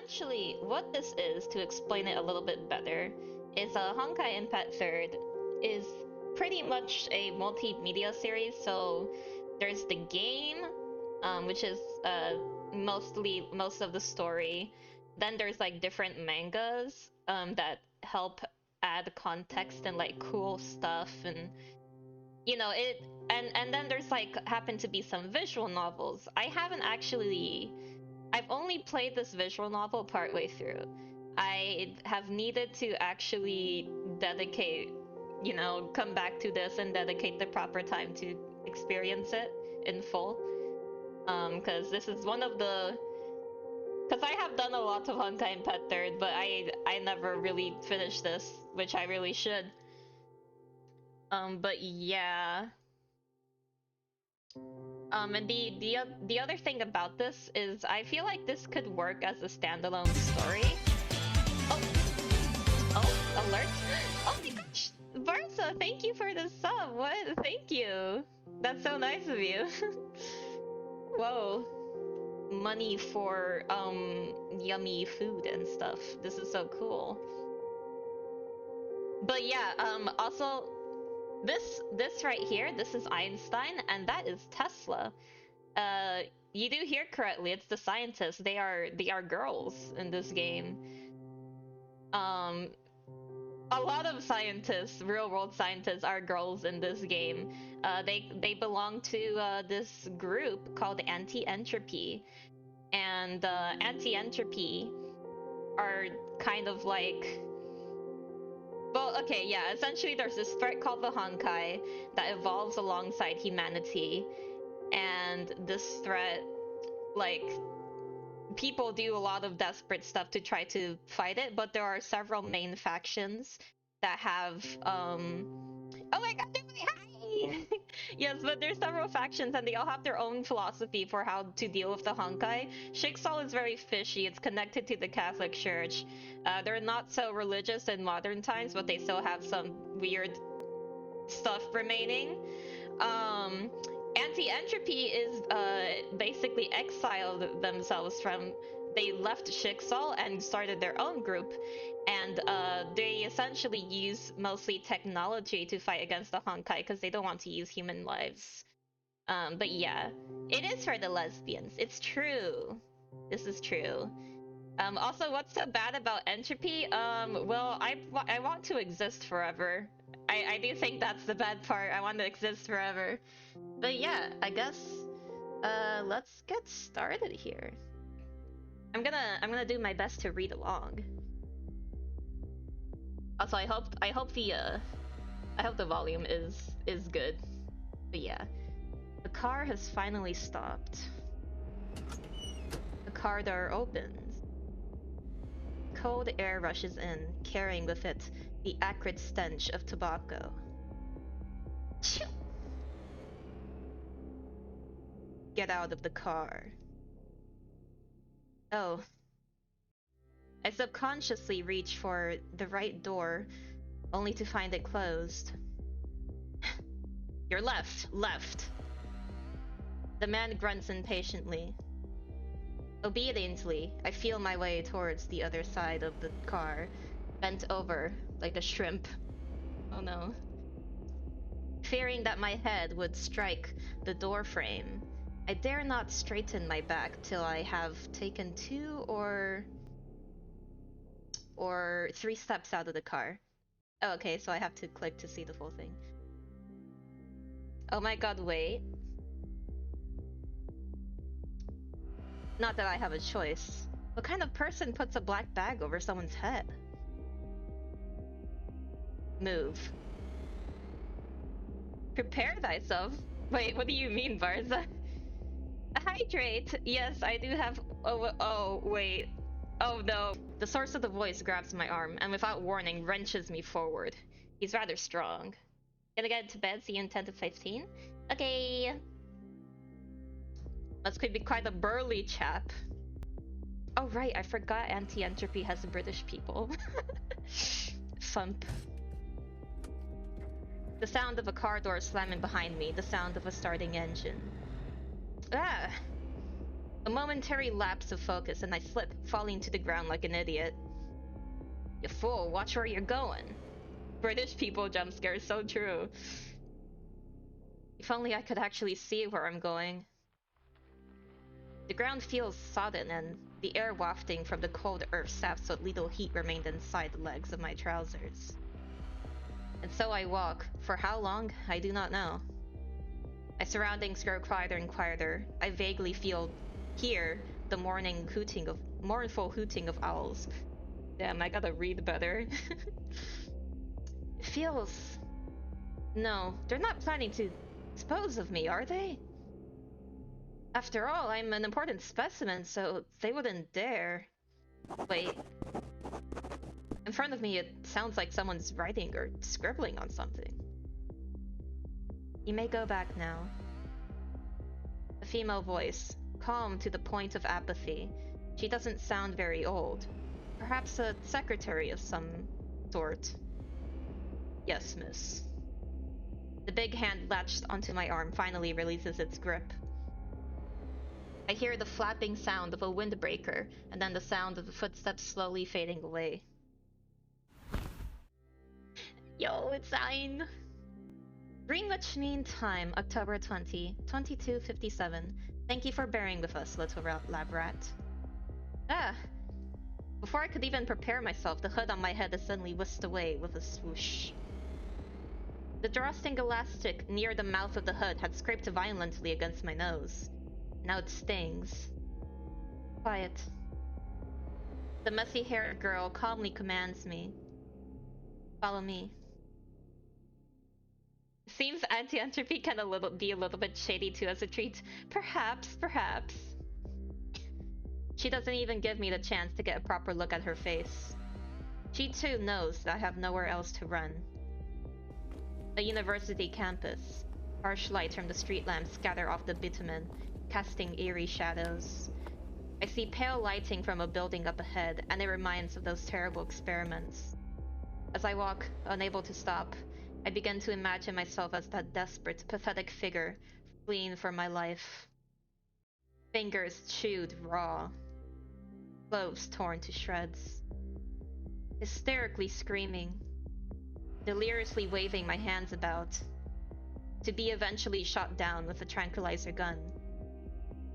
essentially, what this is, to explain it a little bit better, is Honkai Impact 3rd is pretty much a multimedia series. So there's the game, which is most of the story. Then there's like different mangas that help add context and like cool stuff, and you know it. And then there's like happen to be some visual novels. I've only played this visual novel partway through. I have needed to actually dedicate, come back to this and dedicate the proper time to experience it in full. Because this is one of the. Because I have done a lot of Honkai Impact 3rd, but I never really finished this, which I really should. But yeah. And the other thing about this is I feel like this could work as a standalone story. Oh, alert! Oh my gosh, Barca, thank you for the sub. What? Thank you. That's so nice of you. Whoa, money for yummy food and stuff. This is so cool. But yeah, also. This right here, this is Einstein, and that is Tesla. You do hear correctly. It's the scientists. They are girls in this game. A lot of scientists, real world scientists, are girls in this game. They belong to this group called Anti-Entropy, and Anti-Entropy are kind of like. Well, okay, yeah, essentially there's this threat called the Honkai that evolves alongside humanity, and this threat, like, people do a lot of desperate stuff to try to fight it, but there are several main factions that have, oh my god, hi! Yes, but there's several factions and they all have their own philosophy for how to deal with the Honkai. Schicksal is very fishy. It's connected to the Catholic Church. They're not so religious in modern times, but they still have some weird stuff remaining. Anti-Entropy is basically exiled themselves from. They left Schicksal and started their own group, and they essentially use mostly technology to fight against the Honkai because they don't want to use human lives. But yeah, it is for the lesbians. It's true. This is true. Also, what's so bad about Entropy? Well, I want to exist forever. I do think that's the bad part. I want to exist forever. But yeah, I guess let's get started here. I'm gonna do my best to read along. Also, I hope the volume is good. But yeah, the car has finally stopped. The car door opens. Cold air rushes in, carrying with it the acrid stench of tobacco. Get out of the car. Oh. I subconsciously reach for the right door, only to find it closed. Your left. The man grunts impatiently. Obediently, I feel my way towards the other side of the car, bent over like a shrimp. Oh no. Fearing that my head would strike the door frame, I dare not straighten my back till I have taken 2 or 3 steps out of the car. Oh, okay, so I have to click to see the full thing. Oh my god, wait. Not that I have a choice. What kind of person puts a black bag over someone's head? Move. Prepare thyself? Wait, what do you mean, Barza? Hydrate! Yes, I do have. Oh, wait. Oh no. The source of the voice grabs my arm and without warning wrenches me forward. He's rather strong. Gonna get to bed, see you in 10 to 15? Okay. Must could be quite a burly chap. Oh right, I forgot Anti-Entropy has British people. Thump. The sound of a car door slamming behind me, the sound of a starting engine. Ah! A momentary lapse of focus and I slip, falling to the ground like an idiot. You fool, watch where you're going. British people jump scare, so true. If only I could actually see where I'm going. The ground feels sodden and the air wafting from the cold earth saps so little heat remained inside the legs of my trousers. And so I walk. For how long, I do not know. My surroundings grow quieter and quieter. I vaguely hear the mournful hooting of owls. Damn, I gotta read better. It feels... No, they're not planning to dispose of me, are they? After all, I'm an important specimen, so they wouldn't dare. Wait. In front of me, it sounds like someone's writing or scribbling on something. You may go back now. A female voice, calm to the point of apathy. She doesn't sound very old. Perhaps a secretary of some sort. Yes, miss. The big hand latched onto my arm finally releases its grip. I hear the flapping sound of a windbreaker, and then the sound of the footsteps slowly fading away. Yo, it's Ein! Greenwich Mean Time, October 20, 22:57. Thank you for bearing with us, little lab rat. Ah! Before I could even prepare myself, the hood on my head is suddenly whisked away with a swoosh. The drawstring elastic near the mouth of the hood had scraped violently against my nose. Now it stings. Quiet. The messy-haired girl calmly commands me. Follow me. Seems Anti-Entropy can be a little bit shady too as a treat. Perhaps. She doesn't even give me the chance to get a proper look at her face. She too knows that I have nowhere else to run. A university campus. Harsh lights from the street lamps scatter off the bitumen, casting eerie shadows. I see pale lighting from a building up ahead, and it reminds of those terrible experiments. As I walk, unable to stop, I begin to imagine myself as that desperate, pathetic figure fleeing for my life. Fingers chewed raw. Clothes torn to shreds. Hysterically screaming. Deliriously waving my hands about. To be eventually shot down with a tranquilizer gun.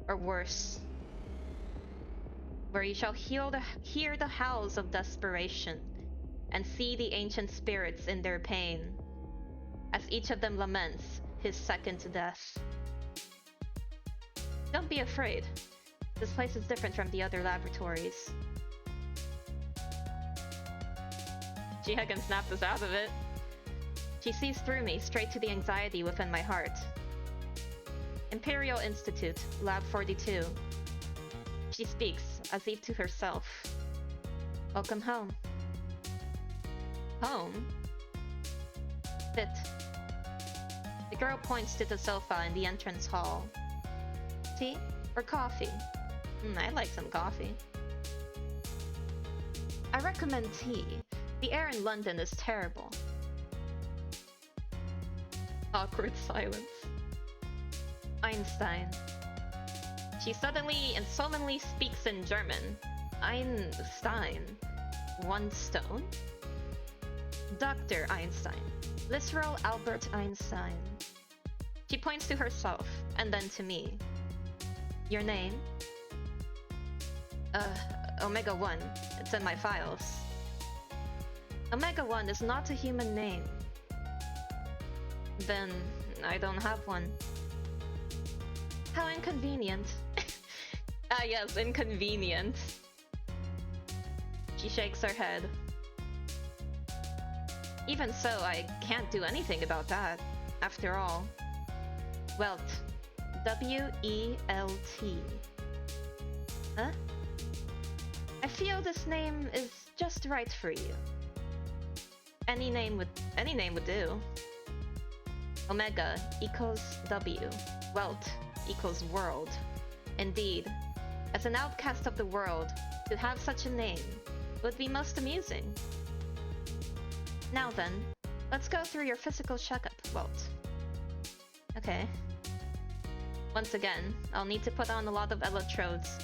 Or worse. Where you shall hear the howls of desperation and see the ancient spirits in their pain, as each of them laments his second death. Don't be afraid. This place is different from the other laboratories. Jiha can snap us out of it. She sees through me, straight to the anxiety within my heart. Imperial Institute, Lab 42. She speaks, as if to herself. Welcome home. Home? Sit. The girl points to the sofa in the entrance hall. Tea or coffee? I'd like some coffee. I recommend tea. The air in London is terrible. Awkward silence. Einstein. She suddenly and solemnly speaks in German. Einstein. One stone? Dr. Einstein. Literal Albert Einstein. She points to herself, and then to me. Your name? Omega 1. It's in my files. Omega 1 is not a human name. Then I don't have one. How inconvenient. Ah yes, inconvenient. She shakes her head. Even so, I can't do anything about that. After all. Welt. W-E-L-T. Huh? I feel this name is just right for you. Any name would do. Omega equals W. Welt equals world. Indeed, as an outcast of the world, to have such a name would be most amusing. Now then, let's go through your physical checkup, Welt. Okay. Once again, I'll need to put on a lot of electrodes.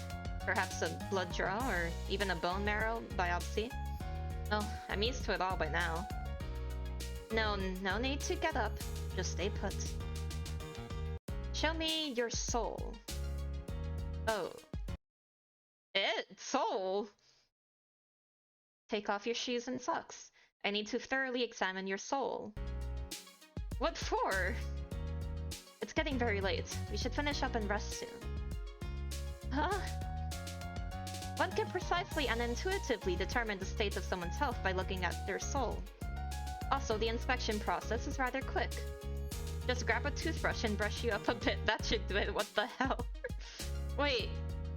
Perhaps a blood draw or even a bone marrow biopsy. Oh, I'm used to it all by now. No need to get up. Just stay put. Show me your soul. Oh. Soul? Take off your shoes and socks. I need to thoroughly examine your soul. What for? It's getting very late. We should finish up and rest soon. Huh? One can precisely and intuitively determine the state of someone's health by looking at their soul. Also, the inspection process is rather quick. Just grab a toothbrush and brush you up a bit. That should do it. What the hell? Wait,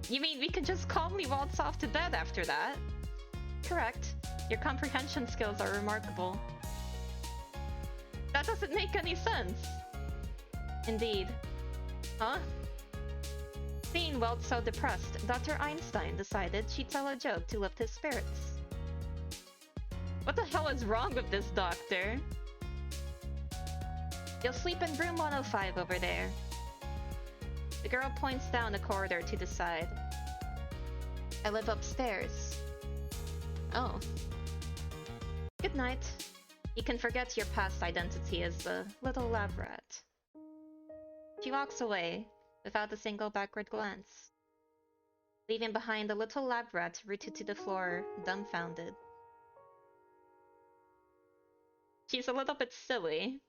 you mean we can just calmly waltz off to bed after that? Correct. Your comprehension skills are remarkable. That doesn't make any sense. Indeed. Huh? Seeing Welt so depressed, Dr. Einstein decided she'd tell a joke to lift his spirits. What the hell is wrong with this doctor? You'll sleep in room 105 over there. The girl points down the corridor to the side. I live upstairs. Oh. Good night. You can forget your past identity as the little lab rat. She walks away, without a single backward glance, leaving behind the little lab rat rooted to the floor, dumbfounded. She's a little bit silly.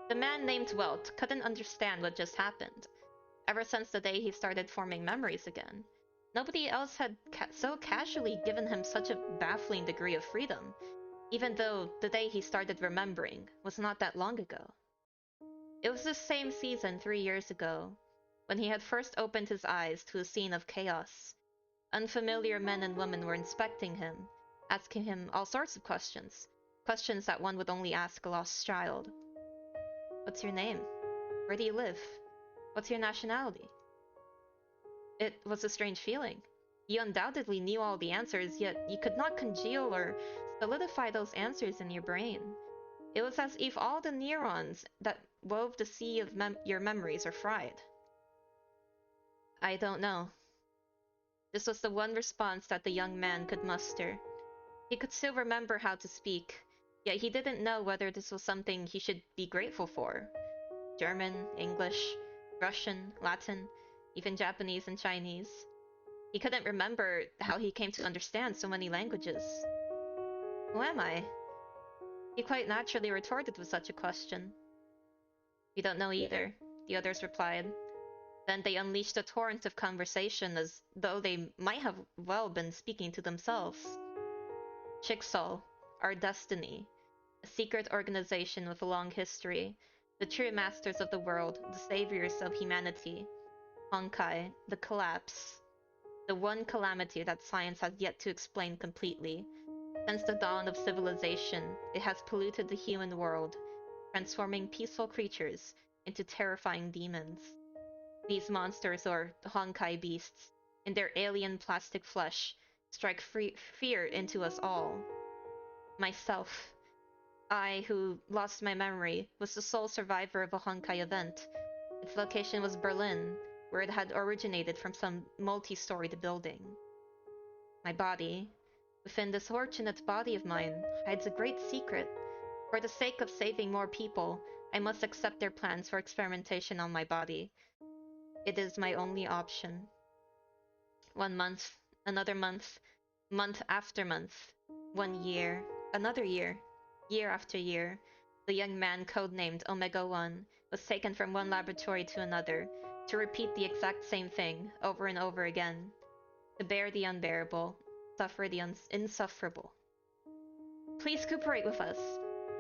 The man named Welt couldn't understand what just happened. Ever since the day he started forming memories again, nobody else had so casually given him such a baffling degree of freedom, even though the day he started remembering was not that long ago. It was the same season 3 years ago, when he had first opened his eyes to a scene of chaos. Unfamiliar men and women were inspecting him, asking him all sorts of questions. Questions that one would only ask a lost child. What's your name? Where do you live? What's your nationality? It was a strange feeling. You undoubtedly knew all the answers, yet you could not congeal or solidify those answers in your brain. It was as if all the neurons that wove the sea of your memories are fried. I don't know. This was the one response that the young man could muster. He could still remember how to speak, yet he didn't know whether this was something he should be grateful for. German, English, Russian, Latin, even Japanese and Chinese. He couldn't remember how he came to understand so many languages. Who am I? He quite naturally retorted with such a question. We don't know either, the others replied. Then they unleashed a torrent of conversation as though they might have well been speaking to themselves. Schicksal, our destiny, a secret organization with a long history, the true masters of the world, the saviors of humanity. Honkai, the collapse, the one calamity that science has yet to explain completely. Since the dawn of civilization, it has polluted the human world, transforming peaceful creatures into terrifying demons. These monsters, or the Honkai beasts, in their alien plastic flesh, strike fear into us all. Myself, I, who lost my memory, was the sole survivor of a Honkai event. Its location was Berlin, where it had originated from some multi-storied building. My body, within this fortunate body of mine, hides a great secret. For the sake of saving more people, I must accept their plans for experimentation on my body. It is my only option. 1 month, another month, month after month, 1 year, another year after year, the young man codenamed Omega-1 was taken from one laboratory to another to repeat the exact same thing over and over again. To bear the unbearable, suffer the insufferable. Please cooperate with us.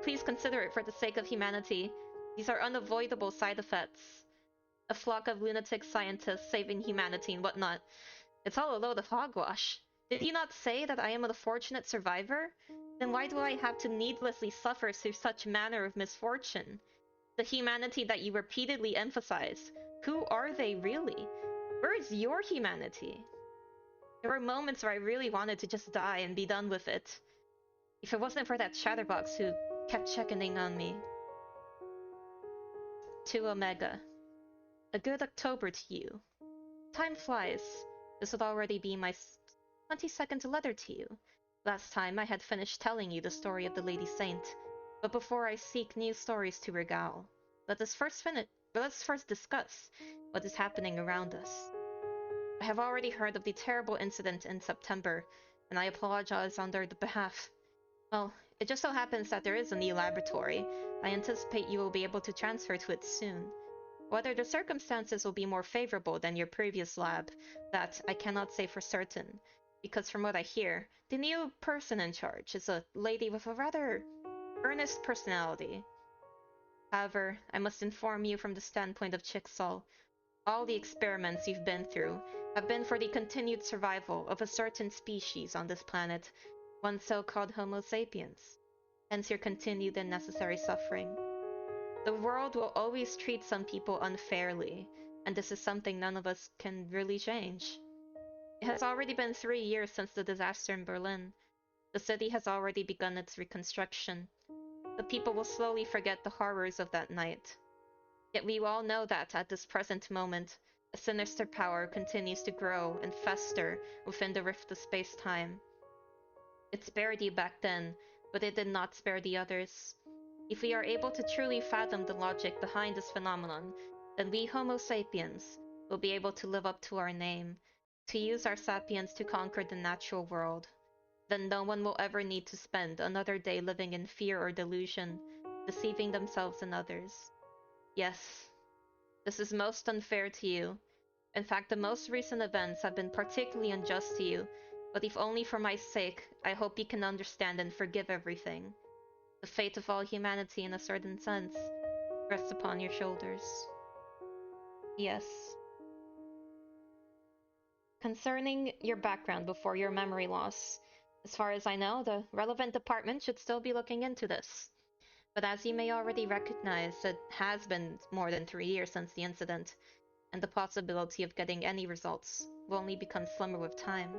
Please consider it for the sake of humanity. These are unavoidable side effects. A flock of lunatic scientists saving humanity and whatnot. It's all a load of hogwash. Did you not say that I am a fortunate survivor? Then why do I have to needlessly suffer through such manner of misfortune? The humanity that you repeatedly emphasize, who are they really? Where is your humanity? There were moments where I really wanted to just die and be done with it. If it wasn't for that chatterbox who kept checking in on me. To Omega. A good October to you. Time flies. This would already be my 22nd letter to you. Last time I had finished telling you the story of the Lady Saint, but before I seek new stories to regale, let's first discuss what is happening around us. I have already heard of the terrible incident in September, and I apologize on their behalf. Well, it just so happens that there is a new laboratory. I anticipate you will be able to transfer to it soon. Whether the circumstances will be more favorable than your previous lab, that I cannot say for certain, because from what I hear, the new person in charge is a lady with a rather earnest personality. However, I must inform you from the standpoint of Chickasaw, all the experiments you've been through have been for the continued survival of a certain species on this planet, one so-called Homo sapiens, hence your continued and necessary suffering. The world will always treat some people unfairly, and this is something none of us can really change. It has already been 3 years since the disaster in Berlin. The city has already begun its reconstruction. The people will slowly forget the horrors of that night. Yet we all know that at this present moment, a sinister power continues to grow and fester within the rift of space-time. It spared you back then, but it did not spare the others. If we are able to truly fathom the logic behind this phenomenon, then we Homo sapiens will be able to live up to our name, to use our sapience to conquer the natural world. Then no one will ever need to spend another day living in fear or delusion, deceiving themselves and others. Yes, this is most unfair to you. In fact, the most recent events have been particularly unjust to you, but if only for my sake, I hope you can understand and forgive everything. The fate of all humanity, in a certain sense, rests upon your shoulders. Yes. Concerning your background before your memory loss, as far as I know, the relevant department should still be looking into this. But as you may already recognize, it has been more than 3 years since the incident, and the possibility of getting any results will only become slimmer with time.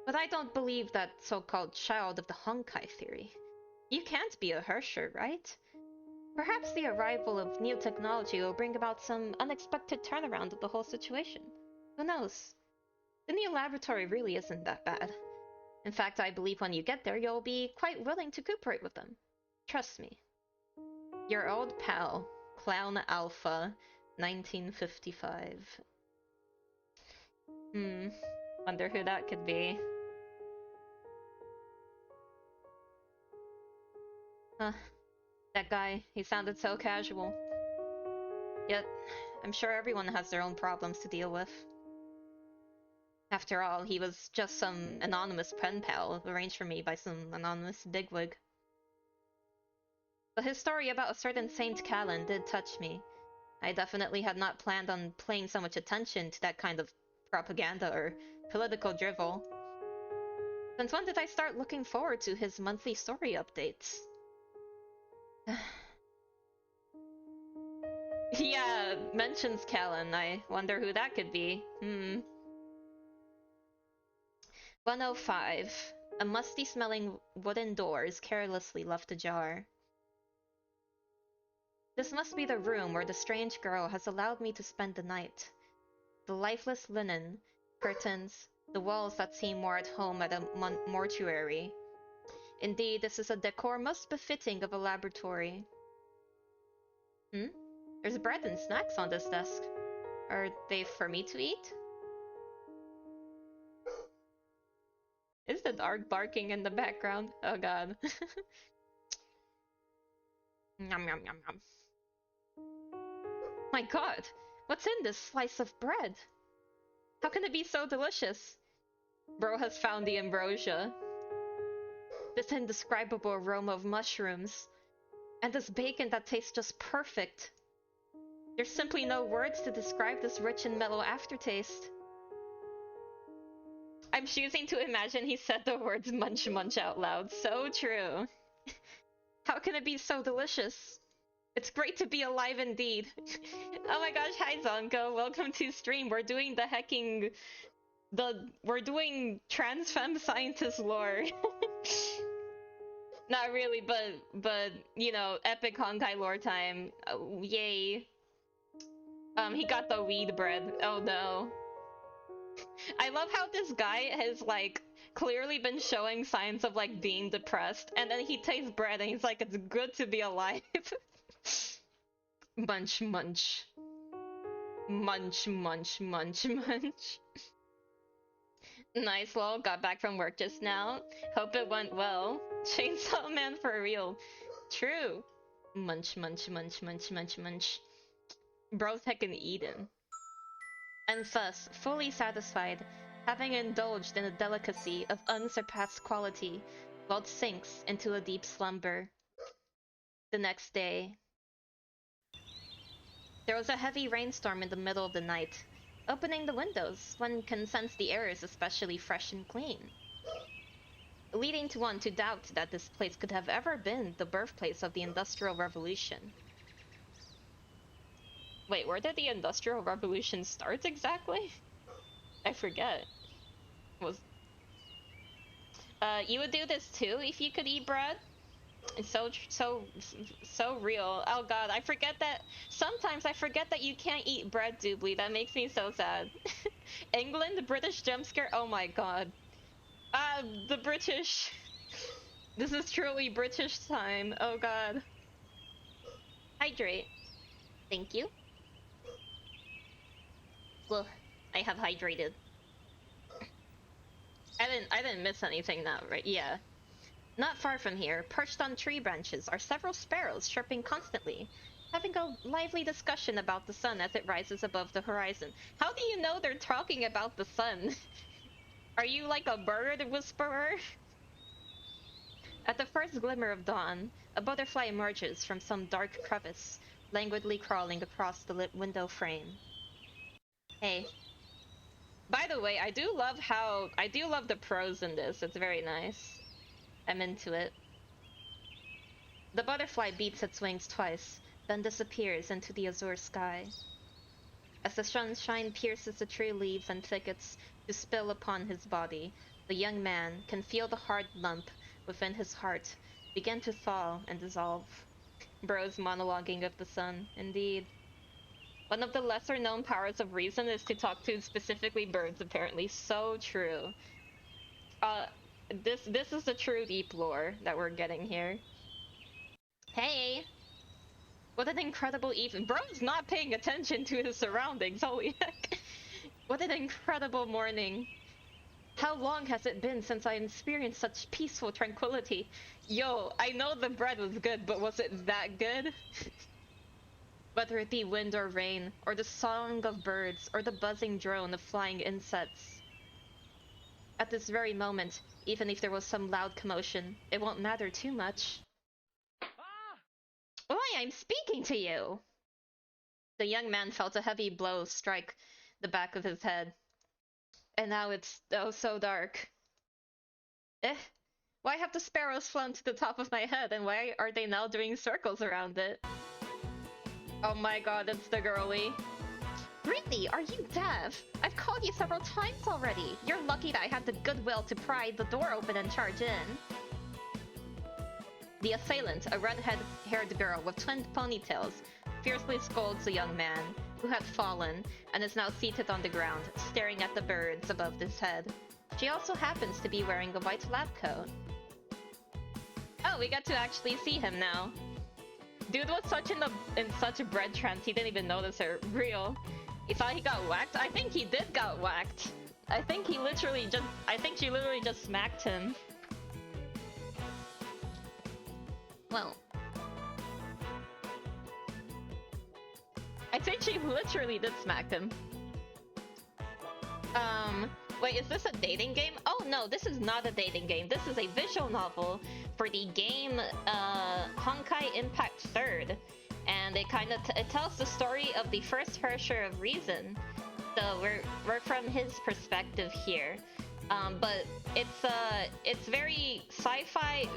But I don't believe that so-called child of the Honkai theory. You can't be a Hersher, right? Perhaps the arrival of new technology will bring about some unexpected turnaround of the whole situation. Who knows? The new laboratory really isn't that bad. In fact, I believe when you get there, you'll be quite willing to cooperate with them. Trust me. Your old pal, Clown Alpha, 1955. Wonder who that could be. Huh, that guy, he sounded so casual. Yet, I'm sure everyone has their own problems to deal with. After all, he was just some anonymous pen pal arranged for me by some anonymous bigwig. But his story about a certain Saint Callan did touch me. I definitely had not planned on paying so much attention to that kind of propaganda or political drivel. Since when did I start looking forward to his monthly story updates? Yeah, mentions Callan. I wonder who that could be. 105. A musty-smelling wooden door is carelessly left ajar. This must be the room where the strange girl has allowed me to spend the night. The lifeless linen, curtains, the walls that seem more at home at a mortuary. Indeed, this is a decor most befitting of a laboratory. There's bread and snacks on this desk. Are they for me to eat? Is the dog barking in the background? Oh god. Yum yum yum yum. My god, what's in this slice of bread? How can it be so delicious? Bro has found the ambrosia. This indescribable aroma of mushrooms. And this bacon that tastes just perfect. There's simply no words to describe this rich and mellow aftertaste. I'm choosing to imagine he said the words munch munch out loud. So true. How can it be so delicious? It's great to be alive indeed. Oh my gosh, hi Zonko, welcome to stream. We're doing the hecking... We're doing trans femme scientist lore. Not really, but you know, epic Honkai lore time. Yay. He got the weed bread. Oh no. I love how this guy has like clearly been showing signs of like being depressed, and then he tastes bread and he's like, it's good to be alive. Munch, munch. Munch, munch, munch, munch. Nice, lol. Got back from work just now. Hope it went well. Chainsaw Man for real. True. Munch, munch, munch, munch, munch, munch. Bro's heckin' Eden. And thus, fully satisfied, having indulged in a delicacy of unsurpassed quality, Walt sinks into a deep slumber. The next day. There was a heavy rainstorm in the middle of the night. Opening the windows, one can sense the air is especially fresh and clean, leading to one to doubt that this place could have ever been the birthplace of the Industrial Revolution. Wait, where did the Industrial Revolution start exactly? I forget. You would do this too if you could eat bread? It's so real. Oh god, I forget that. Sometimes I forget that you can't eat bread, Doobly. That makes me so sad. England, British jump scare. Oh my god. The British. This is truly British time. Oh god. Hydrate. Thank you. Well, I have hydrated. I didn't miss anything now, right? Yeah. Not far from here, perched on tree branches, are several sparrows chirping constantly, having a lively discussion about the sun as it rises above the horizon. How do you know they're talking about the sun? Are you like a bird whisperer? At the first glimmer of dawn, a butterfly emerges from some dark crevice, languidly crawling across the lit window frame. Hey. By the way, I do love the prose in this. It's very nice. I'm into it. The butterfly beats its wings twice, then disappears into the azure sky. As the sunshine pierces the tree leaves and thickets to spill upon his body, the young man can feel the hard lump within his heart begin to thaw and dissolve. Bro's monologuing of the sun, indeed. One of the lesser-known powers of reason is to talk to specifically birds, apparently. So true. This is the true deep lore that we're getting here. Hey! What an incredible evening. Bro's not paying attention to his surroundings, holy heck. What an incredible morning. How long has it been since I experienced such peaceful tranquility? Yo, I know the bread was good, but was it that good? Whether it be wind or rain, or the song of birds, or the buzzing drone of flying insects. At this very moment, even if there was some loud commotion, it won't matter too much. Why, I'm speaking to you! The young man felt a heavy blow strike the back of his head. And now it's oh so dark. Why have the sparrows flown to the top of my head, and why are they now doing circles around it? Oh my god, it's the girly. Really? Are you deaf? I've called you several times already. You're lucky that I had the goodwill to pry the door open and charge in. The assailant, a red-haired girl with twin ponytails, fiercely scolds the young man, who had fallen and is now seated on the ground, staring at the birds above his head. She also happens to be wearing a white lab coat. Oh, we get to actually see him now. Dude was in such a bread trance he didn't even notice her. Real. He thought he got whacked? I think he did got whacked. I think she literally just smacked him. Well. I think she literally did smack him. Wait, is this a dating game? Oh no, this is not a dating game. This is a visual novel for the game Honkai Impact 3rd. And it it tells the story of the first Herrscher of Reason. So we're from his perspective here. But it's very sci-fi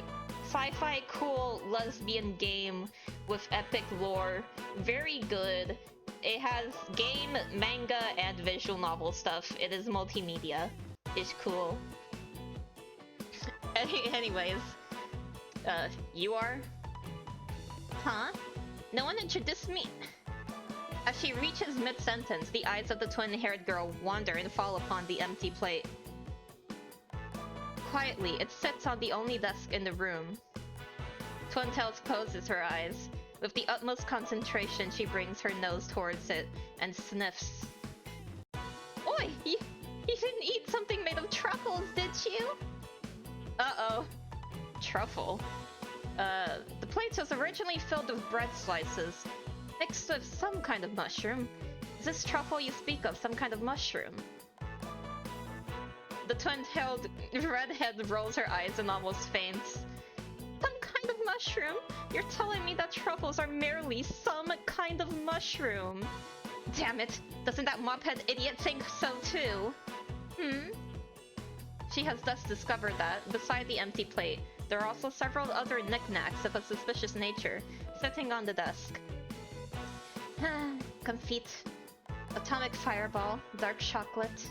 cool lesbian game with epic lore. Very good. It has game, manga, and visual novel stuff. It is multimedia. It's cool. Anyways, you are? Huh? No one introduced me. As she reaches mid-sentence, the eyes of the twin-haired girl wander and fall upon the empty plate. Quietly, it sits on the only desk in the room. Twin Tails closes her eyes. With the utmost concentration, she brings her nose towards it and sniffs. Oi! You didn't eat something made of truffles, did you? Uh-oh. Truffle. The plate was originally filled with bread slices, mixed with some kind of mushroom. Is this truffle you speak of some kind of mushroom? The twin-tailed redhead rolls her eyes and almost faints. Some kind of mushroom? You're telling me that truffles are merely some kind of mushroom? Damn it! Doesn't that mophead idiot think so too? She has thus discovered that, beside the empty plate, there are also several other knickknacks of a suspicious nature, sitting on the desk. Confit, atomic fireball, dark chocolate.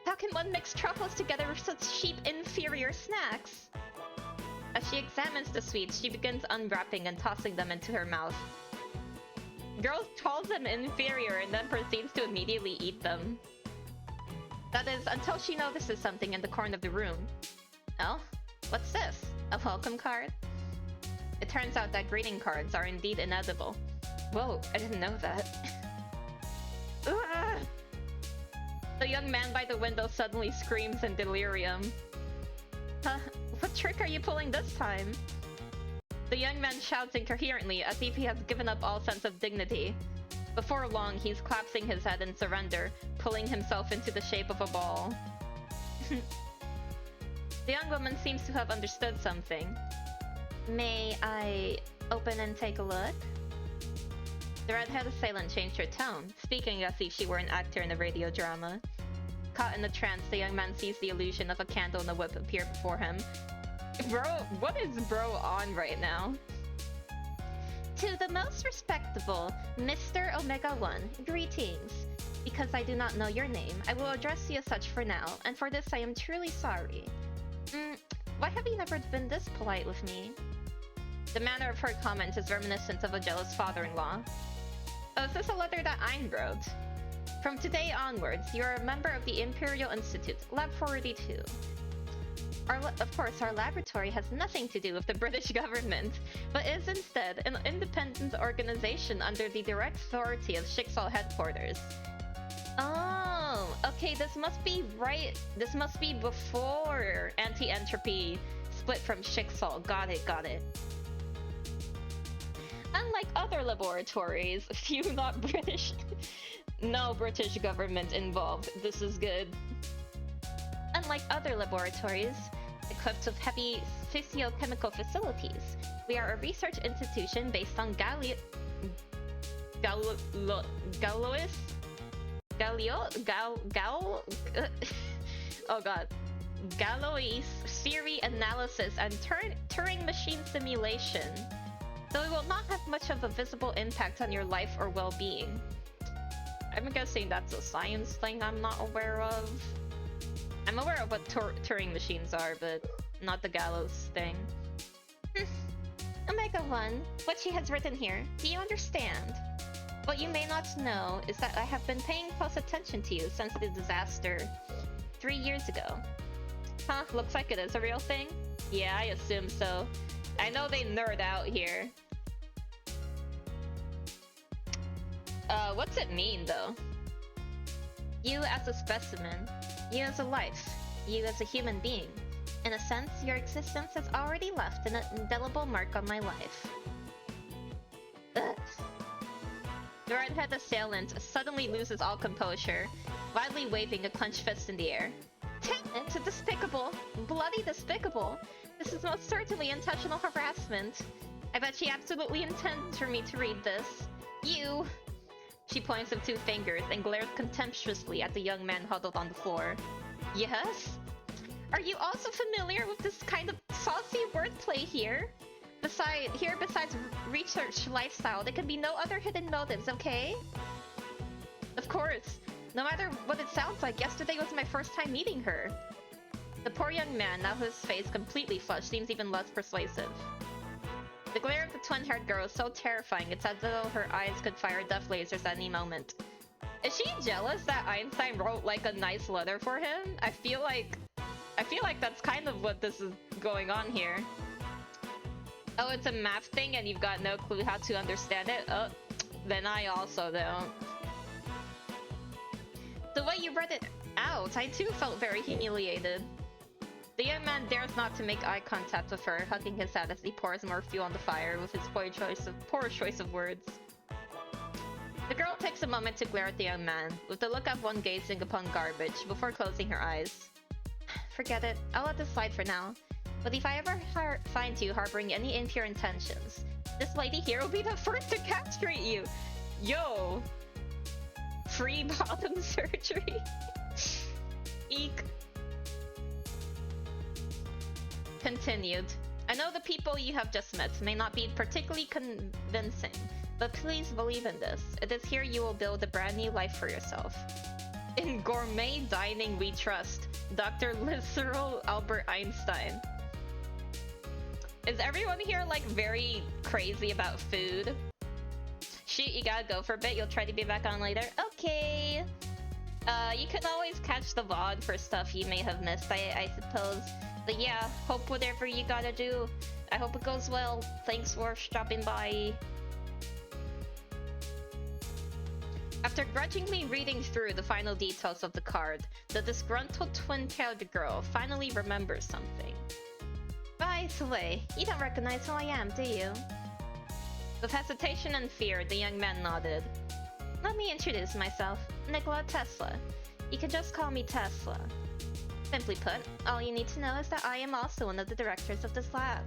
How can one mix truffles together with such cheap, inferior snacks? As she examines the sweets, she begins unwrapping and tossing them into her mouth. Girl calls them inferior and then proceeds to immediately eat them. That is, until she notices something in the corner of the room. Oh? What's this? A welcome card? It turns out that greeting cards are indeed inedible. Whoa, I didn't know that. The young man by the window suddenly screams in delirium. Huh? What trick are you pulling this time? The young man shouts incoherently as if he has given up all sense of dignity. Before long, he's collapsing his head in surrender, pulling himself into the shape of a ball. The young woman seems to have understood something. May I open and take a look? The red-headed assailant changed her tone, speaking as if she were an actor in a radio drama. Caught in a trance, the young man sees the illusion of a candle and a whip appear before him. Bro, what is bro on right now? To the most respectable Mr. Omega-1, greetings. Because I do not know your name, I will address you as such for now, and for this I am truly sorry. Why have you never been this polite with me? The manner of her comment is reminiscent of a jealous father-in-law. Oh, is this a letter that Ein wrote? From today onwards, you are a member of the Imperial Institute, Lab 482. Of course, our laboratory has nothing to do with the British government, but is instead an independent organization under the direct authority of Schicksal headquarters. Oh, okay, this must be before Anti-Entropy split from Schicksal. Got it. Unlike other laboratories, few not British. No British government involved. This is good. Unlike other laboratories, equipped with heavy physiochemical facilities, we are a research institution based on Galois theory analysis and Turing machine simulation. So it will not have much of a visible impact on your life or well-being. I'm guessing that's a science thing I'm not aware of. I'm aware of what Turing machines are, but not the gallows thing. Omega-1, what she has written here, do you understand? What you may not know is that I have been paying close attention to you since the disaster 3 years ago. Huh, looks like it is a real thing? Yeah, I assume so. I know they nerd out here. What's it mean, though? You as a specimen. You as a life. You as a human being. In a sense, your existence has already left an indelible mark on my life. Ugh. The redhead assailant suddenly loses all composure, wildly waving a clenched fist in the air. Damn it! Despicable! Bloody despicable! This is most certainly intentional harassment. I bet she absolutely intends for me to read this. You! She points with 2 fingers and glares contemptuously at the young man huddled on the floor. Yes? Are you also familiar with this kind of saucy wordplay here? Besides research lifestyle, there can be no other hidden motives, okay? Of course. No matter what it sounds like, yesterday was my first time meeting her. The poor young man, now his face completely flushed, seems even less persuasive. The glare of the twin-haired girl is so terrifying, it's as though her eyes could fire death lasers at any moment. Is she jealous that Einstein wrote like a nice letter for him? I feel like that's kind of what this is going on here. Oh, it's a math thing and you've got no clue how to understand it? Oh, then I also don't. The way you read it out, I too felt very humiliated. The young man dares not to make eye contact with her, hugging his head as he pours more fuel on the fire with his poor choice of words. The girl takes a moment to glare at the young man, with the look of one gazing upon garbage, before closing her eyes. Forget it, I'll let this slide for now. But if I ever find you harboring any impure intentions, this lady here will be the first to castrate you! Yo! Free bottom surgery? Eek. Continued. I know the people you have just met may not be particularly convincing, but please believe in this. It is here you will build a brand new life for yourself. In gourmet dining we trust. Dr. Literal Albert Einstein. Is everyone here like very crazy about food? Shoot, you gotta go for a bit. You'll try to be back on later. Okay. You can always catch the VOD for stuff you may have missed, I suppose. But yeah, hope whatever you gotta do, I hope it goes well. Thanks for stopping by. After grudgingly reading through the final details of the card, the disgruntled twin-tailed girl finally remembers something. By the way, you don't recognize who I am, do you? With hesitation and fear, the young man nodded. Let me introduce myself, Nikola Tesla. You can just call me Tesla. Simply put, all you need to know is that I am also one of the directors of this lab.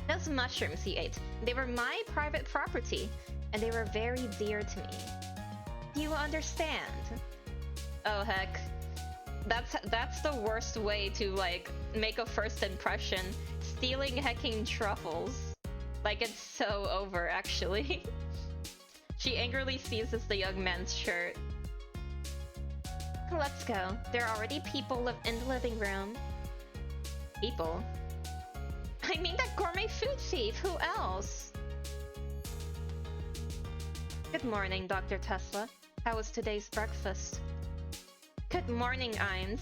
Those mushrooms he ate, they were my private property, and they were very dear to me. Do you understand? Oh heck. That's the worst way to like make a first impression. Stealing hecking truffles. Like it's so over actually. She angrily seizes the young man's shirt. Let's go. There are already people in the living room. People? I mean that gourmet food thief, who else? Good morning, Dr. Tesla. How was today's breakfast? Good morning, Eins.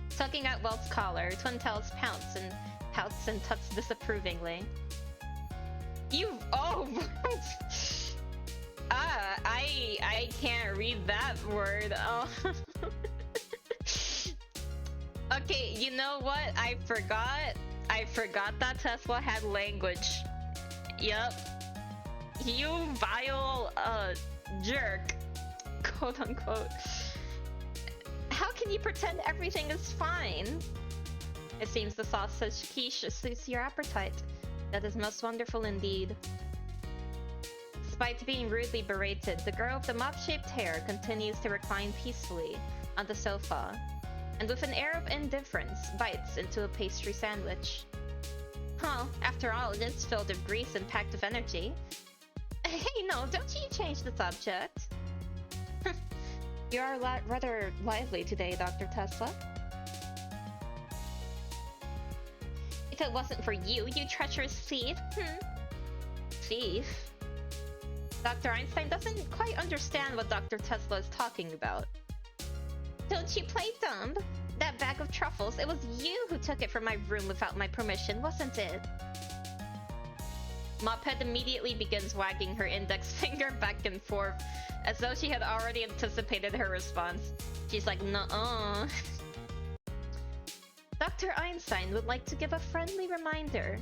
Tugging at Welt's collar, Twin Tails pouts and tuts disapprovingly. Oh! I can't read that word. Oh. Okay, you know what? I forgot that Tesla had language. Yup. You vile, jerk. Quote unquote. How can you pretend everything is fine? It seems the sausage quiche suits your appetite. That is most wonderful indeed. Despite being rudely berated, the girl with the mop-shaped hair continues to recline peacefully on the sofa, and with an air of indifference, bites into a pastry sandwich. Huh, after all, it is filled with grease and packed with energy. Hey, no, don't you change the subject. You are rather lively today, Dr. Tesla. If it wasn't for you, you treacherous thief. Thief? Dr. Einstein doesn't quite understand what Dr. Tesla is talking about. Don't you play dumb? That bag of truffles, it was you who took it from my room without my permission, wasn't it? Mophead immediately begins wagging her index finger back and forth, as though she had already anticipated her response. She's like, nuh-uh. Dr. Einstein would like to give a friendly reminder.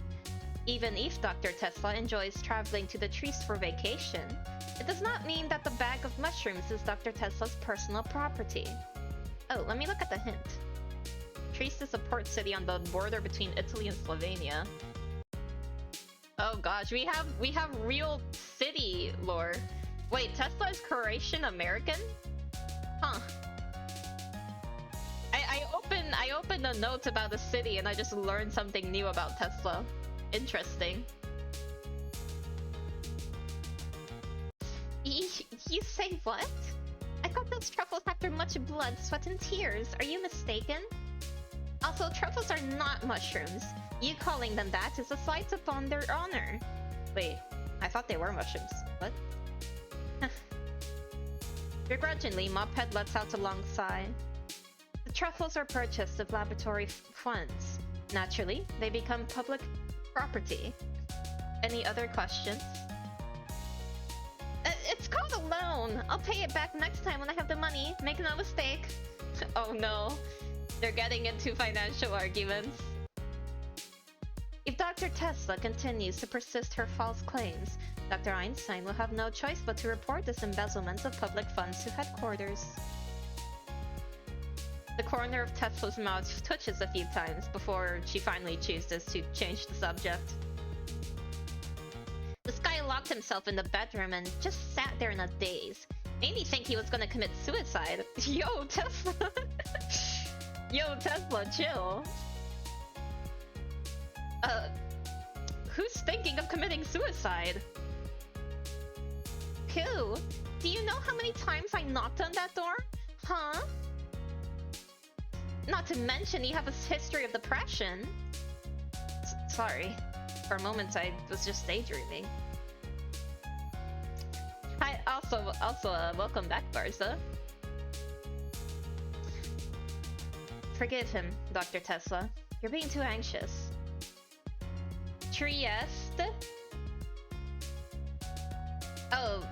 Even if Dr. Tesla enjoys traveling to the trees for vacation, it does not mean that the bag of mushrooms is Dr. Tesla's personal property. Oh, let me look at the hint. Trieste is a port city on the border between Italy and Slovenia. Oh gosh, we have real city lore. Wait, Tesla is Croatian American? Huh. I opened a note about the city and I just learned something new about Tesla. Interesting. You say what? I got those truffles after much blood, sweat, and tears. Are you mistaken? Also, truffles are not mushrooms. You calling them that is a slight upon their honor. Wait, I thought they were mushrooms. What? Begrudgingly, Mophead lets out a long sigh. The truffles are purchased with laboratory funds. Naturally, they become public property. Any other questions? It's called a loan. I'll pay it back next time when I have the money. Make no mistake. Oh no. They're getting into financial arguments. If Dr. Tesla continues to persist her false claims, Dr. Einstein will have no choice but to report this embezzlement of public funds to headquarters. The corner of Tesla's mouth twitches a few times before she finally chooses to change the subject. This guy locked himself in the bedroom and just sat there in a daze. Made me think he was gonna commit suicide. Yo, Tesla! Yo, Tesla, chill. Who's thinking of committing suicide? Who? Do you know how many times I knocked on that door? Huh? Not to mention you have a history of depression. Sorry. For moments I was just daydreaming. Hi, also, welcome back, Barza. Forgive him, Dr. Tesla. You're being too anxious. Trieste? Oh,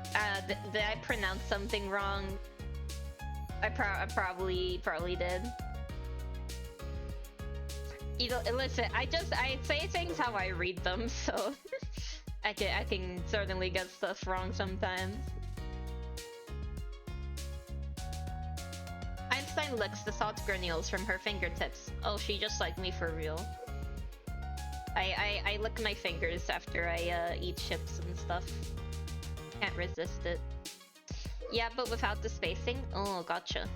did I pronounce something wrong? I probably did. You know, listen, I say things how I read them, so I can certainly get stuff wrong sometimes. Einstein licks the salt granules from her fingertips. Oh, she just like me for real. I lick my fingers after I eat chips and stuff. Can't resist it. Yeah, but without the spacing? Oh, gotcha.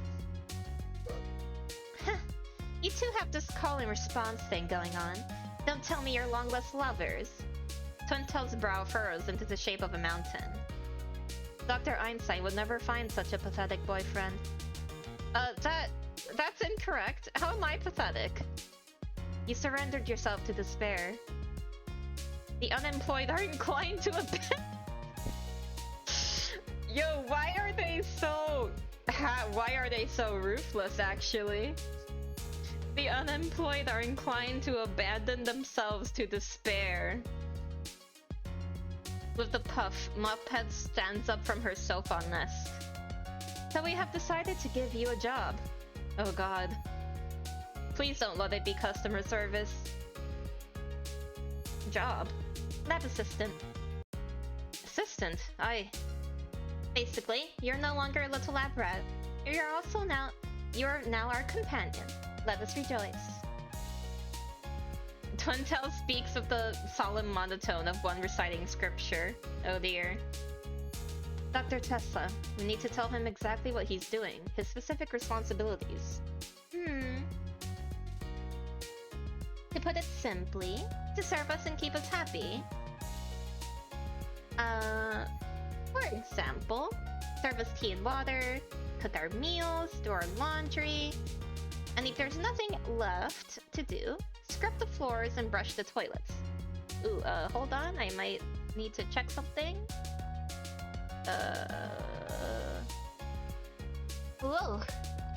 You two have this call and response thing going on. Don't tell me you're long-lost lovers. Twintail's brow furrows into the shape of a mountain. Dr. Einstein would never find such a pathetic boyfriend. That's incorrect. How am I pathetic? You surrendered yourself to despair. The unemployed are inclined to abandon. Yo, why are they so ruthless, actually? The unemployed are inclined to abandon themselves to despair. With a puff, Mophead stands up from her sofa nest. So we have decided to give you a job. Oh god. Please don't let it be customer service. Job? Lab assistant. Assistant? Aye. Basically, you're no longer a little lab rat. You're now our companion. Let us rejoice. Twintail speaks with the solemn monotone of one reciting scripture. Oh dear. Dr. Tesla, we need to tell him exactly what he's doing, his specific responsibilities. To put it simply, to serve us and keep us happy. For example, serve us tea and water, cook our meals, do our laundry, and if there's nothing left to do, scrub the floors and brush the toilets. Ooh, hold on, I might need to check something. Whoa,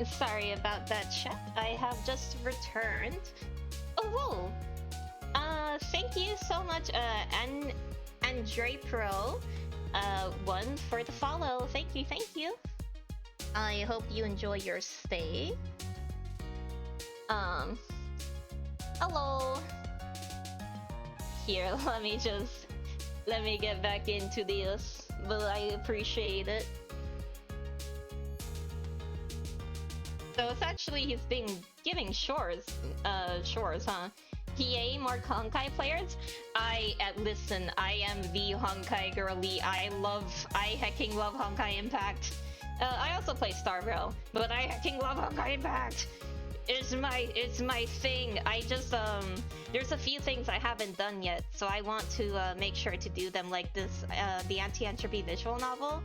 sorry about that, chat. I have just returned. Oh, whoa. Thank you so much, Andre Pro, one for the follow. Thank you. I hope you enjoy your stay. Hello. Here, let me get back into this, but I appreciate it. So it's actually he's been giving chores, huh? PA more Honkai players? Listen, I am the Honkai girly. I hecking love Honkai Impact. I also play Star Rail, but I hecking love Honkai Impact. It's my thing. I just there's a few things I haven't done yet, so I want to make sure to do them, like this the Anti-Entropy visual novel.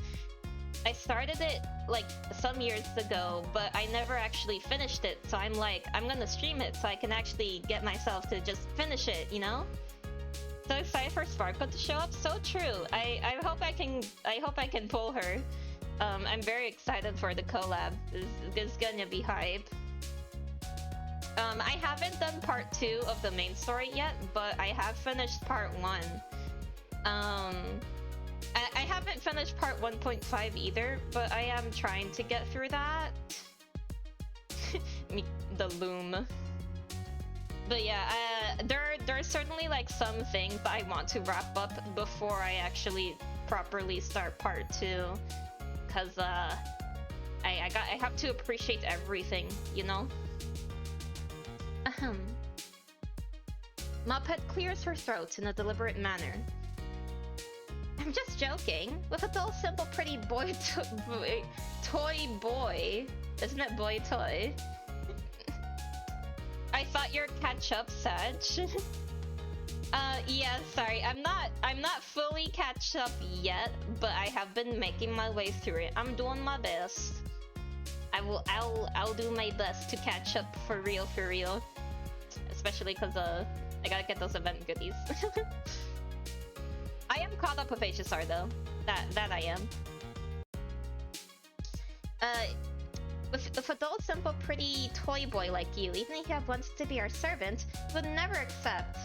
I started it like some years ago, but I never actually finished it. So I'm like, I'm gonna stream it so I can actually get myself to just finish it, you know? So excited for Sparkle to show up. So true. I hope I can pull her. I'm very excited for the collab. It's gonna be hype. I haven't done part 2 of the main story yet, but I have finished part 1. I haven't finished part 1.5 either, but I am trying to get through that. The loom. But yeah, there's certainly like some things that I want to wrap up before I actually properly start part 2, cause I have to appreciate everything, you know. Ahem. Muppet clears her throat in a deliberate manner. I'm just joking. With a dull, simple, pretty boy toy boy. Isn't it boy toy? I thought you're catch up, Sag. Yeah, sorry. I'm not fully catch up yet, but I have been making my way through it. I'm doing my best. I'll do my best to catch up for real. Especially because I gotta get those event goodies. I am caught up with HSR though. That I am. With a dull, simple, pretty toy boy like you, even if he wants to be our servant, would never accept.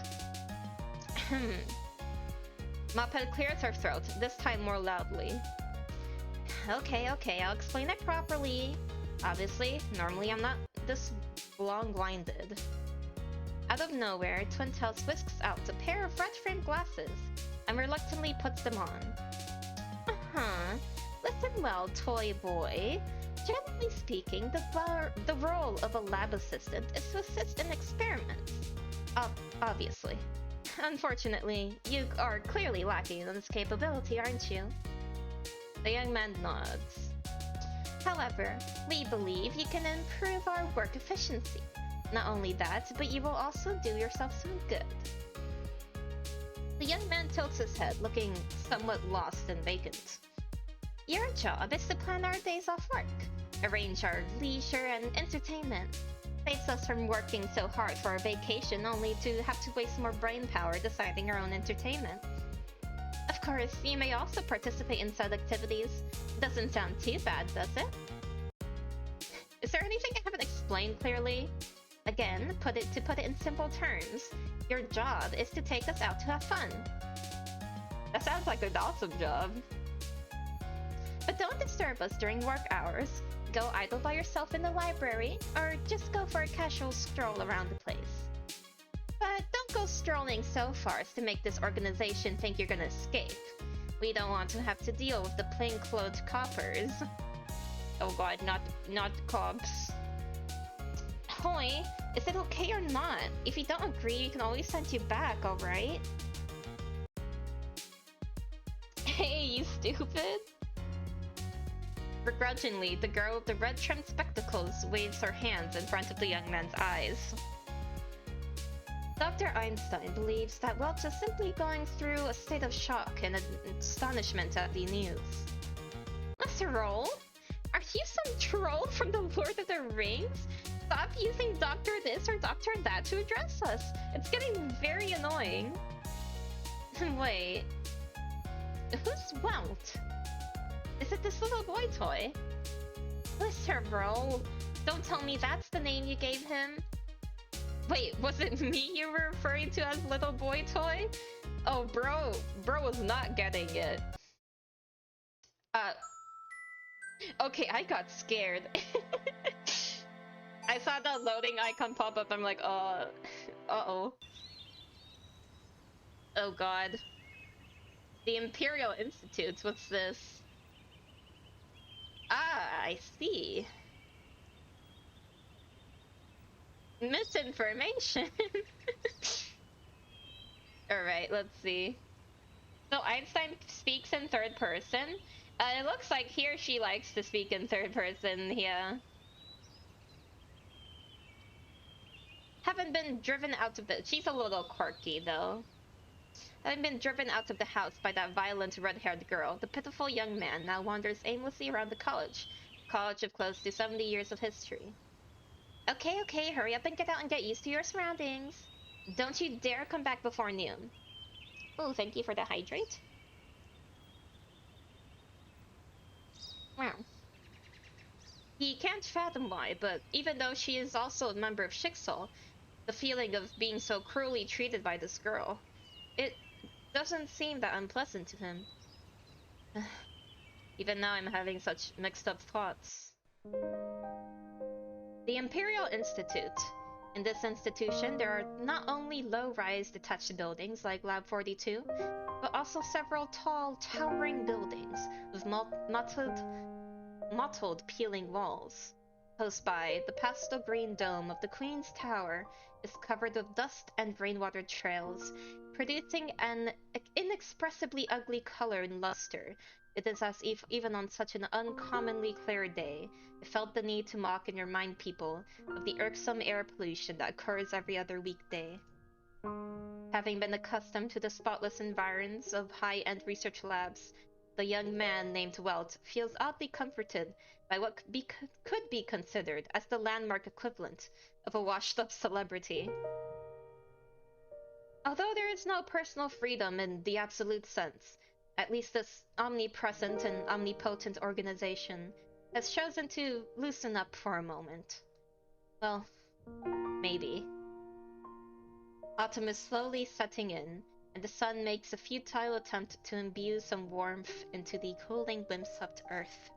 Muppet clears her throat, this time more loudly. Okay, I'll explain it properly. Obviously, normally I'm not this long-winded. Out of nowhere, Twintails whisks out a pair of red-framed glasses and reluctantly puts them on. Listen well, toy boy. Generally speaking, the role of a lab assistant is to assist in experiments. Obviously. Unfortunately, you are clearly lacking in this capability, aren't you? The young man nods. However, we believe you can improve our work efficiency. Not only that, but you will also do yourself some good. The young man tilts his head, looking somewhat lost and vacant. Your job is to plan our days off work, arrange our leisure and entertainment. Saves us from working so hard for our vacation only to have to waste more brain power deciding our own entertainment. Of course, you may also participate in said activities. Doesn't sound too bad, does it? Is there anything I haven't explained clearly? Again, to put it in simple terms, your job is to take us out to have fun. That sounds like an awesome job. But don't disturb us during work hours. Go idle by yourself in the library, or just go for a casual stroll around the place. But don't go strolling so far as to make this organization think you're gonna escape. We don't want to have to deal with the plainclothes coppers. Oh god, not cops. Hoy, is it okay or not? If you don't agree, we can always send you back, alright? Hey, you stupid! Begrudgingly, the girl with the red-trimmed spectacles waves her hands in front of the young man's eyes. Dr. Einstein believes that Welch is simply going through a state of shock and astonishment at the news. Mr. Roll? Are you some troll from the Lord of the Rings? Stop using Dr. This or Dr. That to address us! It's getting very annoying. Wait. Who's Welt? Is it this little boy toy? Mr. Roll, don't tell me that's the name you gave him. Wait, was it me you were referring to as little boy toy? Oh, bro was not getting it. Okay, I got scared. I saw the loading icon pop up, I'm like, uh-oh. Oh god. The Imperial Institutes, what's this? Ah, I see. Misinformation. Alright, let's see. So Einstein speaks in third person. It looks like he or she likes to speak in third person, yeah. Haven't been driven out of it. She's a little quirky, though. Having been driven out of the house by that violent red-haired girl, the pitiful young man now wanders aimlessly around the college. A college of close to 70 years of history. Okay, okay, hurry up and get out and get used to your surroundings. Don't you dare come back before noon. Oh, thank you for the hydrate. Wow. He can't fathom why, but even though she is also a member of Shixol, the feeling of being so cruelly treated by this girl, it doesn't seem that unpleasant to him. Even now I'm having such mixed up thoughts. The Imperial Institute. In this institution, there are not only low-rise detached buildings like Lab 42, but also several tall, towering buildings with mottled peeling walls. Close by, the pastel green dome of the Queen's Tower is covered with dust and rainwater trails, producing an inexpressibly ugly color and luster. It is as if, even on such an uncommonly clear day, it felt the need to mock and remind people of the irksome air pollution that occurs every other weekday. Having been accustomed to the spotless environs of high-end research labs, the young man named Welt feels oddly comforted by what could be considered as the landmark equivalent of a washed-up celebrity. Although there is no personal freedom in the absolute sense, at least this omnipresent and omnipotent organization has chosen to loosen up for a moment. Well, maybe. Autumn is slowly setting in, and the sun makes a futile attempt to imbue some warmth into the cooling, wind-swept earth.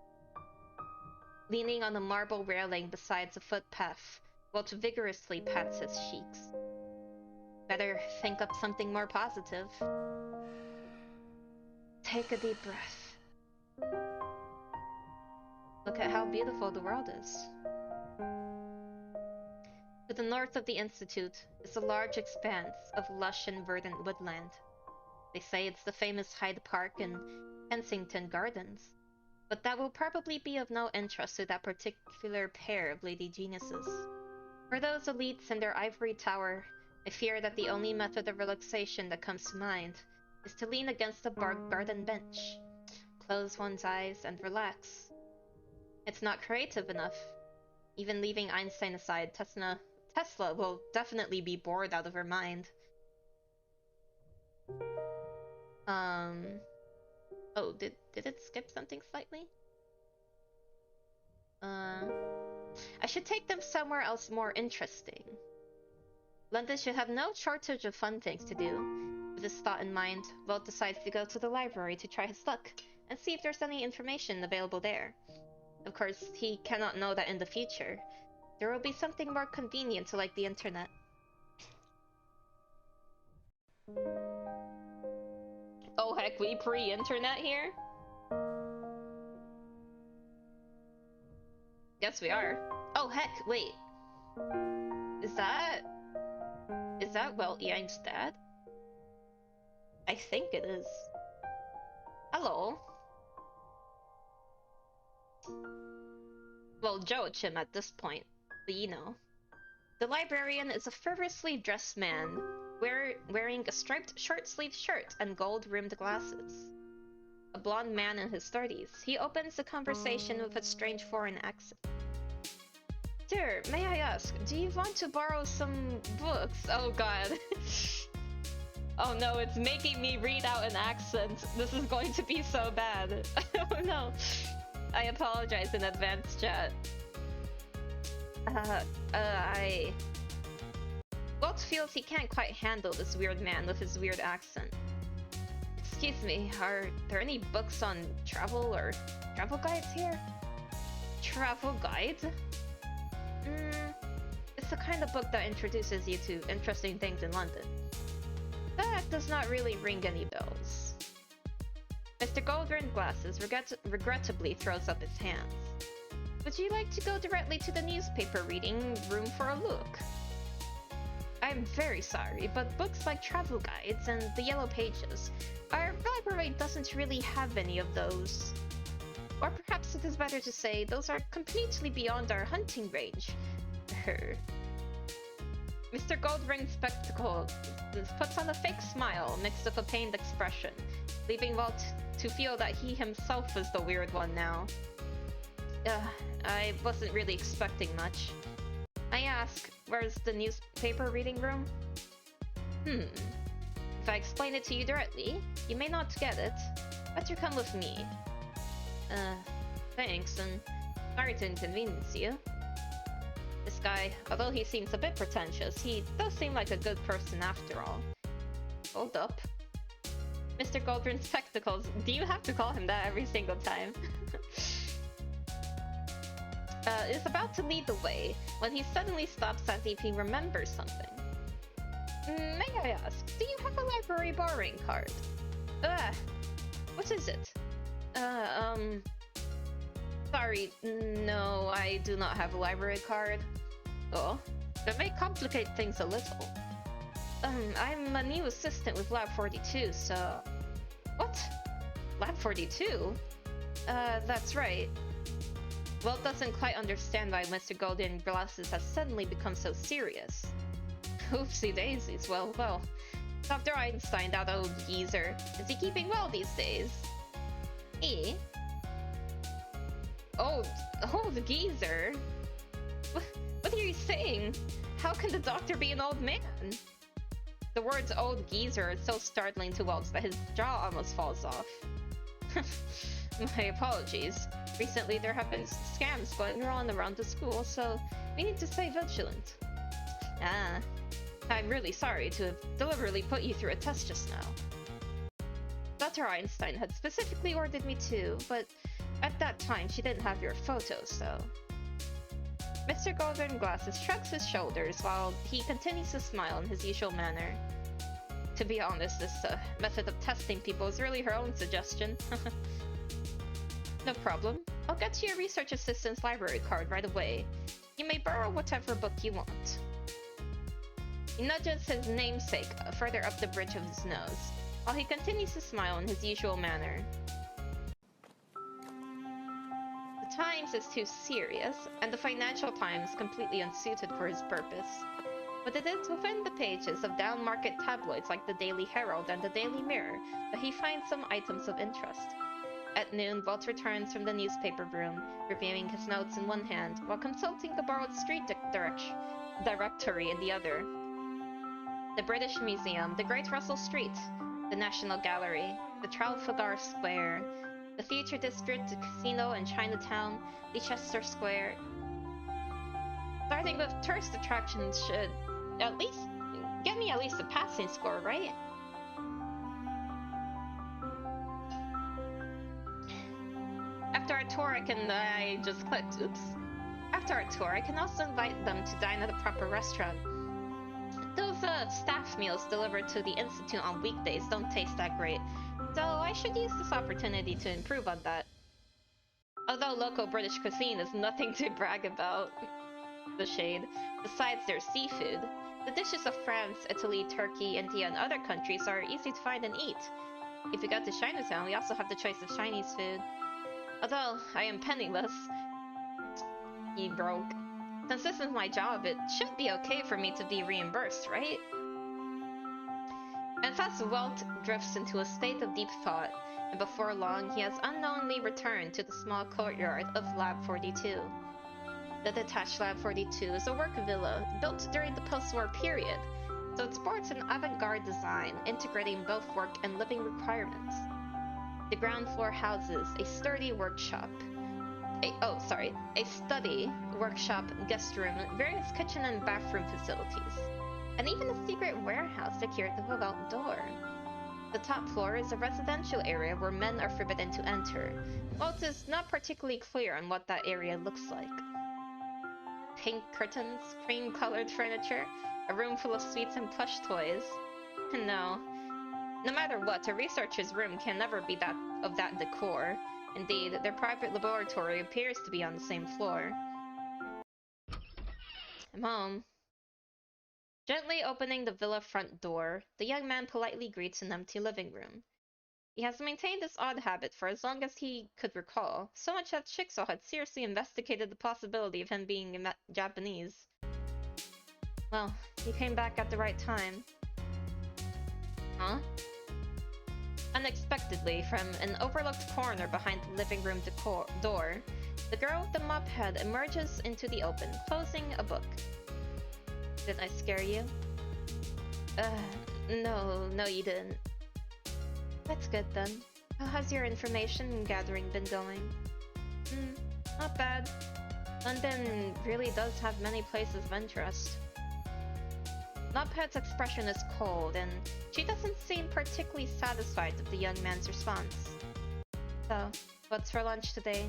Leaning on a marble railing beside the footpath, Walt vigorously pats his cheeks. Better think up something more positive. Take a deep breath. Look at how beautiful the world is. To the north of the Institute is a large expanse of lush and verdant woodland. They say it's the famous Hyde Park and Kensington Gardens, but that will probably be of no interest to that particular pair of lady geniuses. For those elites in their ivory tower, I fear that the only method of relaxation that comes to mind is to lean against a garden bench, close one's eyes, and relax. It's not creative enough. Even leaving Einstein aside, Tesla will definitely be bored out of her mind. Oh, did it skip something slightly? I should take them somewhere else more interesting. London should have no shortage of fun things to do. With this thought in mind, Walt decides to go to the library to try his luck and see if there's any information available there. Of course, he cannot know that in the future, there will be something more convenient to like the internet. Oh heck, we pre-internet here? Yes, we are. Oh heck, wait. Is that Welt Yang's dad? I think it is. Hello. Well, Joachim at this point, but you know. The librarian is a frivolously dressed man, wearing a striped short-sleeved shirt and gold-rimmed glasses. A blonde man in his 30s, he opens the conversation with a strange foreign accent. Sir, may I ask, do you want to borrow some books? Oh god. Oh no, it's making me read out an accent. This is going to be so bad. Oh no. I apologize in advance, chat. Walt feels he can't quite handle this weird man with his weird accent. Excuse me, are there any books on travel or travel guides here? Travel guides? It's the kind of book that introduces you to interesting things in London. That does not really ring any bells. Mr. Gold-rimmed Glasses regrettably throws up his hands. Would you like to go directly to the newspaper reading room for a look? I'm very sorry, but books like travel guides and the Yellow Pages, our library doesn't really have any of those. Or perhaps it is better to say those are completely beyond our hunting range. Mr. Goldring's spectacle puts on a fake smile mixed with a pained expression, leaving Walt to feel that he himself was the weird one now. I wasn't really expecting much. I ask, where's the newspaper reading room? If I explain it to you directly, you may not get it. Better come with me. Thanks, and sorry to inconvenience you. This guy, although he seems a bit pretentious, he does seem like a good person after all. Hold up. Mr. Goldring's spectacles. Do you have to call him that every single time? Is about to lead the way when he suddenly stops as if he remembers something. May I ask, do you have a library borrowing card? What is it? Sorry, no, I do not have a library card. Oh, that may complicate things a little. I'm a new assistant with Lab 42, so... What? Lab 42? That's right. Walt doesn't quite understand why Mr. Golden Glasses has suddenly become so serious. Oopsie daisies, well. Dr. Einstein, that old geezer. Is he keeping well these days? Eh? Old geezer? What are you saying? How can the doctor be an old man? The words old geezer are so startling to Walt that his jaw almost falls off. My apologies. Recently there have been scams going on around the school, so we need to stay vigilant. I'm really sorry to have deliberately put you through a test just now. Dr. Einstein had specifically ordered me to, but at that time she didn't have your photo, so... Mr. Golden Glasses shrugs his shoulders while he continues to smile in his usual manner. To be honest, this method of testing people is really her own suggestion. No problem. I'll get you your research assistant's library card right away. You may borrow whatever book you want. He nudges his namesake further up the bridge of his nose, while he continues to smile in his usual manner. The Times is too serious, and the Financial Times completely unsuited for his purpose. But it is within the pages of down-market tabloids like the Daily Herald and the Daily Mirror that he finds some items of interest. At noon, Walt returns from the newspaper room, reviewing his notes in one hand, while consulting the borrowed street directory in the other. The British Museum, the Great Russell Street, the National Gallery, the Trafalgar Square, the Future District, the Casino in Chinatown, Leicester Square. Starting with tourist attractions should at least get me at least a passing score, right? After our tour, I just clicked, oops. After our tour, I can also invite them to dine at a proper restaurant. Those staff meals delivered to the Institute on weekdays don't taste that great, so I should use this opportunity to improve on that. Although local British cuisine is nothing to brag about, the shade, besides their seafood, the dishes of France, Italy, Turkey, India, and other countries are easy to find and eat. If we go to Chinatown, we also have the choice of Chinese food. Although I am penniless, he broke. Since this is my job, it should be okay for me to be reimbursed, right? And thus Walt drifts into a state of deep thought, and before long he has unknowingly returned to the small courtyard of Lab 42. The detached Lab 42 is a work villa built during the post-war period, so it sports an avant-garde design integrating both work and living requirements. The ground floor houses a sturdy workshop, a study, workshop, guest room, various kitchen and bathroom facilities, and even a secret warehouse secured with a vault door. The top floor is a residential area where men are forbidden to enter. Walt is not particularly clear on what that area looks like. Pink curtains, cream-colored furniture, a room full of sweets and plush toys. No matter what, a researcher's room can never be of that decor. Indeed, their private laboratory appears to be on the same floor. I'm home. Gently opening the villa front door, the young man politely greets an empty living room. He has maintained this odd habit for as long as he could recall, so much that Shikso had seriously investigated the possibility of him being Japanese. Well, You came back at the right time. Huh? Unexpectedly, from an overlooked corner behind the living room door, the girl with the mop head emerges into the open, closing a book. Did I scare you? No, you didn't. That's good then. How has your information gathering been going? Not bad. London really does have many places of interest. Mophead's expression is cold, and she doesn't seem particularly satisfied with the young man's response. So, what's for lunch today?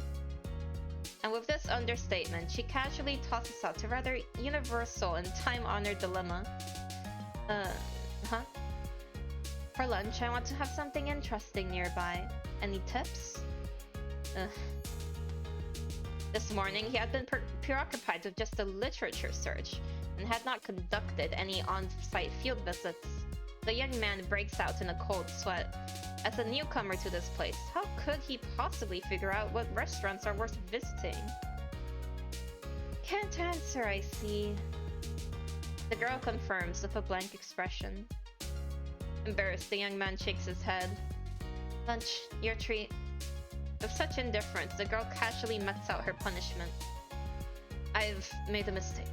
And with this understatement, she casually tosses out a rather universal and time-honored dilemma. Huh? For lunch, I want to have something interesting nearby. Any tips? This morning, he had been preoccupied with just a literature search, and had not conducted any on-site field visits. The young man breaks out in a cold sweat. As a newcomer to this place, how could he possibly figure out what restaurants are worth visiting? Can't answer, I see. The girl confirms with a blank expression. Embarrassed, the young man shakes his head. Lunch, your treat. With such indifference, the girl casually metes out her punishment. I've made a mistake.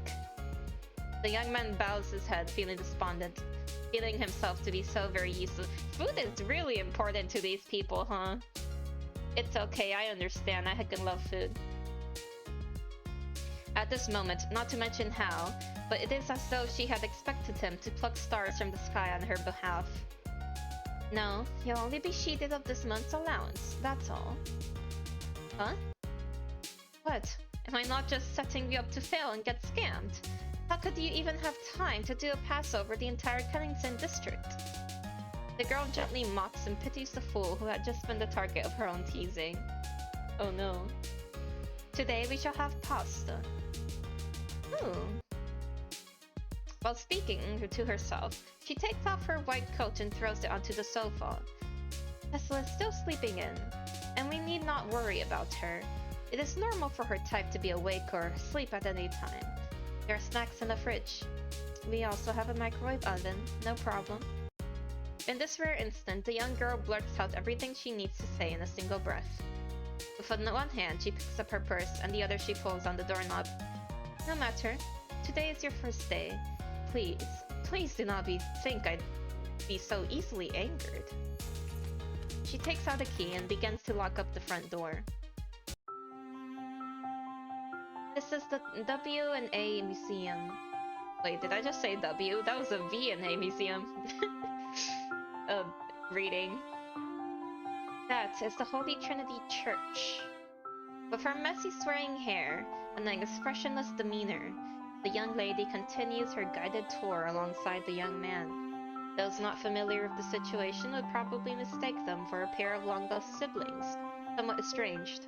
The young man bows his head, feeling despondent, feeling himself to be so very useless. Food is really important to these people, huh? It's okay, I understand. I can love food. At this moment, not to mention how, but it is as though she had expected him to pluck stars from the sky on her behalf. No, you'll only be cheated of this month's allowance, that's all. Huh? What? Am I not just setting you up to fail and get scammed? How could you even have time to do a pass over the entire Kennington district? The girl gently mocks and pities the fool who had just been the target of her own teasing. Oh no. Today we shall have pasta. Ooh. While speaking to herself, she takes off her white coat and throws it onto the sofa. Tesla is still sleeping in, and we need not worry about her. It is normal for her type to be awake or asleep at any time. There are snacks in the fridge. We also have a microwave oven, no problem. In this rare instant, the young girl blurts out everything she needs to say in a single breath. With one hand, she picks up her purse, and the other she pulls on the doorknob. No matter. Today is your first day. Please do not think I'd be so easily angered. She takes out a key and begins to lock up the front door. This is the W&A Museum. Wait, did I just say W? That was a V&A Museum. Reading. That is the Holy Trinity Church. With her messy swaying hair and an expressionless demeanor, the young lady continues her guided tour alongside the young man. Those not familiar with the situation would probably mistake them for a pair of long-lost siblings, somewhat estranged.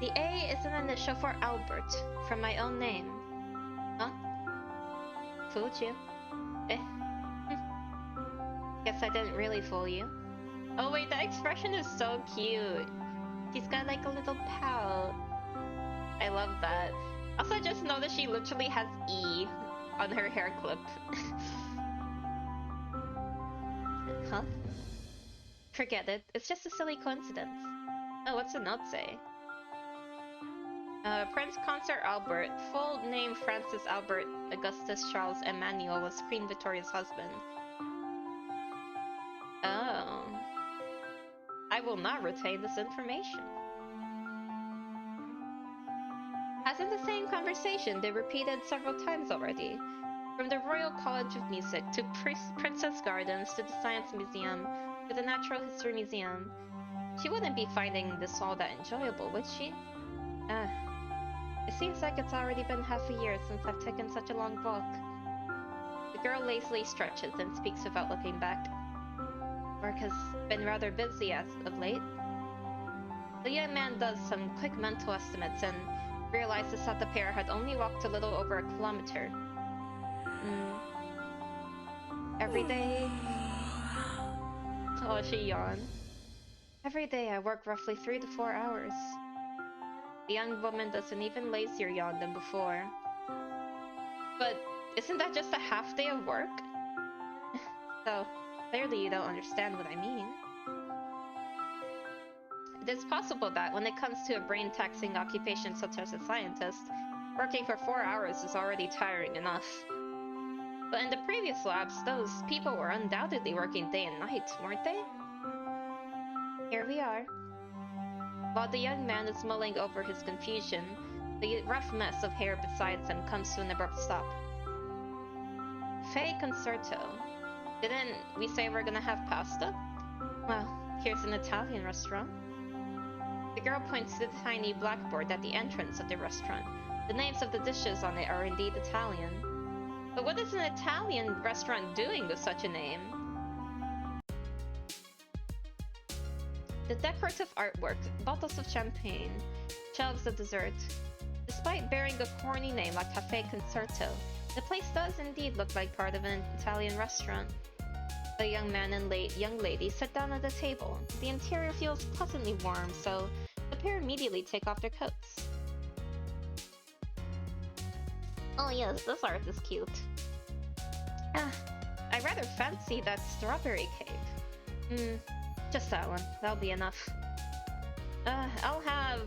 The A is an initial for Albert, from my own name. Huh? Fooled you? Guess I didn't really fool you. Oh wait, that expression is so cute. She's got like a little pout. I love that. Also, I just noticed she literally has E on her hair clip. Huh? Forget it. It's just a silly coincidence. Oh, what's the note say? Prince Consort Albert, full name Francis Albert Augustus Charles Emmanuel, was Queen Victoria's husband. Oh. I will not retain this information. As in the same conversation they repeated several times already, from the Royal College of Music to Princess Gardens to the Science Museum to the Natural History Museum, she wouldn't be finding this all that enjoyable, would she? It seems like it's already been half a year since I've taken such a long walk. The girl lazily stretches and speaks without looking back. Work has been rather busy as of late. The young man does some quick mental estimates and realizes that the pair had only walked a little over a kilometer. Every day... Oh, she yawned. Every day I work roughly 3 to 4 hours. The young woman does an even lazier yawn than before. But isn't that just a half day of work? So, clearly you don't understand what I mean. It is possible that when it comes to a brain-taxing occupation such as a scientist, working for 4 hours is already tiring enough. But in the previous labs, those people were undoubtedly working day and night, weren't they? Here we are. While the young man is mulling over his confusion, the rough mess of hair beside him comes to an abrupt stop. Fey Concerto. Didn't we say we're gonna have pasta? Well, here's an Italian restaurant. The girl points to the tiny blackboard at the entrance of the restaurant. The names of the dishes on it are indeed Italian. But what is an Italian restaurant doing with such a name? The decorative artwork, bottles of champagne, shelves of dessert. Despite bearing a corny name like Cafe Concerto, the place does indeed look like part of an Italian restaurant. The young man and young lady sit down at the table. The interior feels pleasantly warm, so the pair immediately take off their coats. Oh yes, this art is cute. I rather fancy that strawberry cake. Just that one. That'll be enough. I'll have...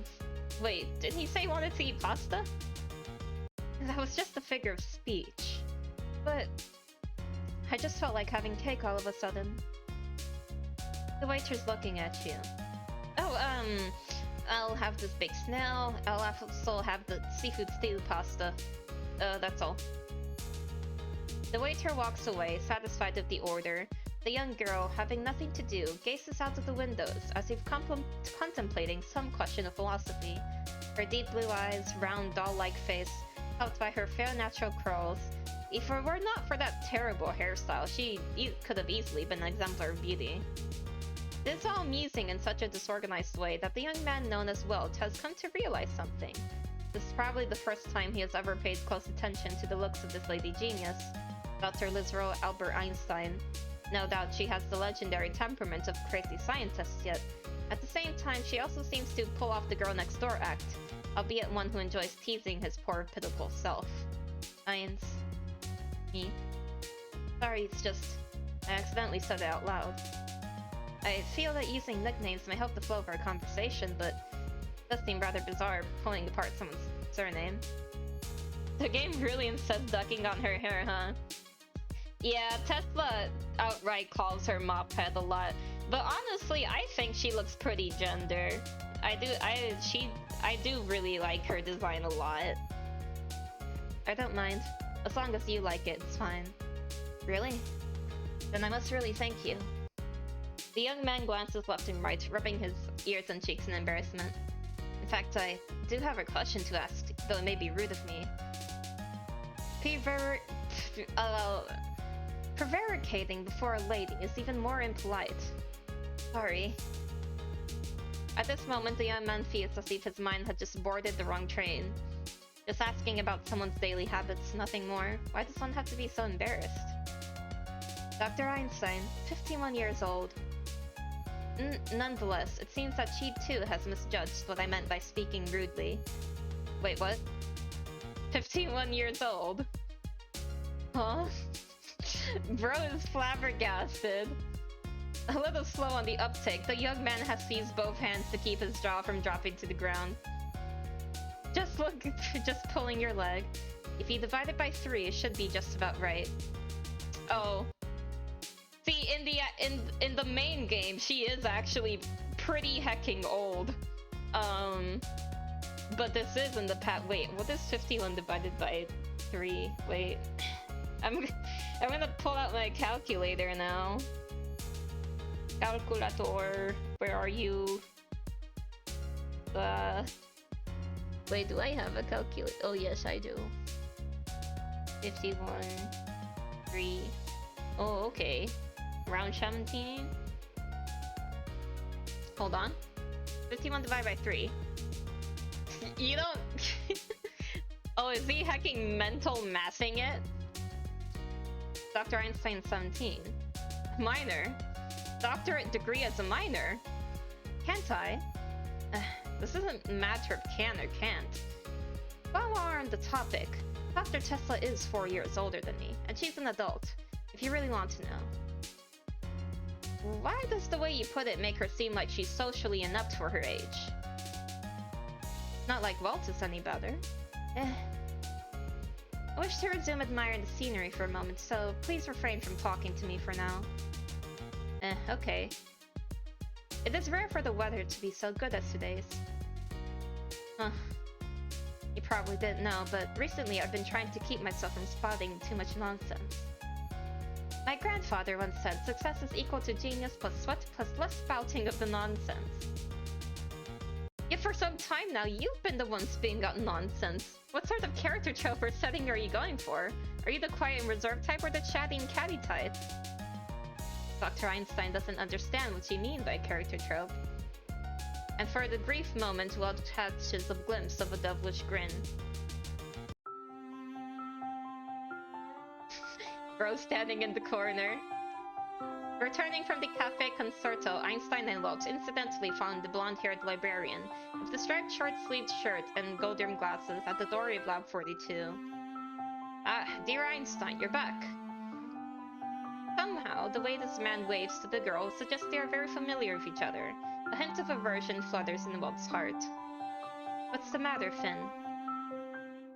Wait, didn't he say he wanted to eat pasta? That was just a figure of speech. But... I just felt like having cake all of a sudden. The waiter's looking at you. Oh, I'll have this baked snail. I'll also have the seafood stew pasta. That's all. The waiter walks away, satisfied with the order. The young girl, having nothing to do, gazes out of the windows as if contemplating some question of philosophy. Her deep blue eyes, round doll-like face, helped by her fair natural curls. If it were not for that terrible hairstyle, she could have easily been an exemplar of beauty. It is all amusing in such a disorganized way that the young man known as Wilt has come to realize something. This is probably the first time he has ever paid close attention to the looks of this lady genius, Dr. Lizero Albert Einstein. No doubt she has the legendary temperament of crazy scientists, yet at the same time she also seems to pull off the girl next door act, albeit one who enjoys teasing his poor pitiful self. Eins. Me. Sorry, it's just... I accidentally said it out loud. I feel that using nicknames may help the flow of our conversation, but it does seem rather bizarre pulling apart someone's surname. The game really insists ducking on her hair, huh? Yeah, Tesla outright calls her mophead a lot, but honestly, I think she looks pretty gender. I do really like her design a lot. I don't mind. As long as you like it, it's fine. Really? Then I must really thank you. The young man glances left and right, rubbing his ears and cheeks in embarrassment. In fact, I do have a question to ask, though it may be rude of me. Prevaricating before a lady is even more impolite. Sorry. At this moment, the young man feels as if his mind had just boarded the wrong train. Just asking about someone's daily habits, nothing more. Why does one have to be so embarrassed? Dr. Einstein, 51 years old. Nonetheless, it seems that she too has misjudged what I meant by speaking rudely. Wait, what? 51 years old? Huh? Bro is flabbergasted. A little slow on the uptake, the young man has seized both hands to keep his jaw from dropping to the ground. Just pulling your leg. If you divide it by 3, it should be just about right. Oh. See, in the main game, she is actually pretty hecking old. But this is in the wait, what is 51 divided by 3? Wait. I'm gonna pull out my calculator now. Calculator, where are you? Wait, do I have a calculator? Oh yes, I do. 51, 3. Oh, okay. Round 17. Hold on. 51 divided by 3. You don't... Oh, is he hacking mental mathing it? Dr. Einstein 17. Minor? Doctorate degree as a minor? Can't I? The This isn't a matter of can or can't. While we're on the topic, Dr. Tesla is 4 years older than me, and she's an adult, if you really want to know. Why does the way you put it make her seem like she's socially inept for her age? Not like Walt is any better. I wish to resume admiring the scenery for a moment, so please refrain from talking to me for now. Okay. It is rare for the weather to be so good as today's. Huh. You probably didn't know, but recently I've been trying to keep myself from spouting too much nonsense. My grandfather once said success is equal to genius plus sweat plus less spouting of the nonsense. Yet for some time now, you've been the one spitting out nonsense. What sort of character trope or setting are you going for? Are you the quiet and reserved type or the chatty and catty type? Dr. Einstein doesn't understand what you mean by character trope. And for the brief moment, Walt catches a glimpse of a devilish grin. Bro standing in the corner. Returning from the Café Concerto, Einstein and Walt incidentally found the blonde-haired librarian with the striped short-sleeved shirt and gold-rimmed glasses at the doorway of Lab 42. Ah, dear Einstein, you're back. Somehow, the way this man waves to the girl suggests they are very familiar with each other. A hint of aversion flutters in Walt's heart. What's the matter, Finn?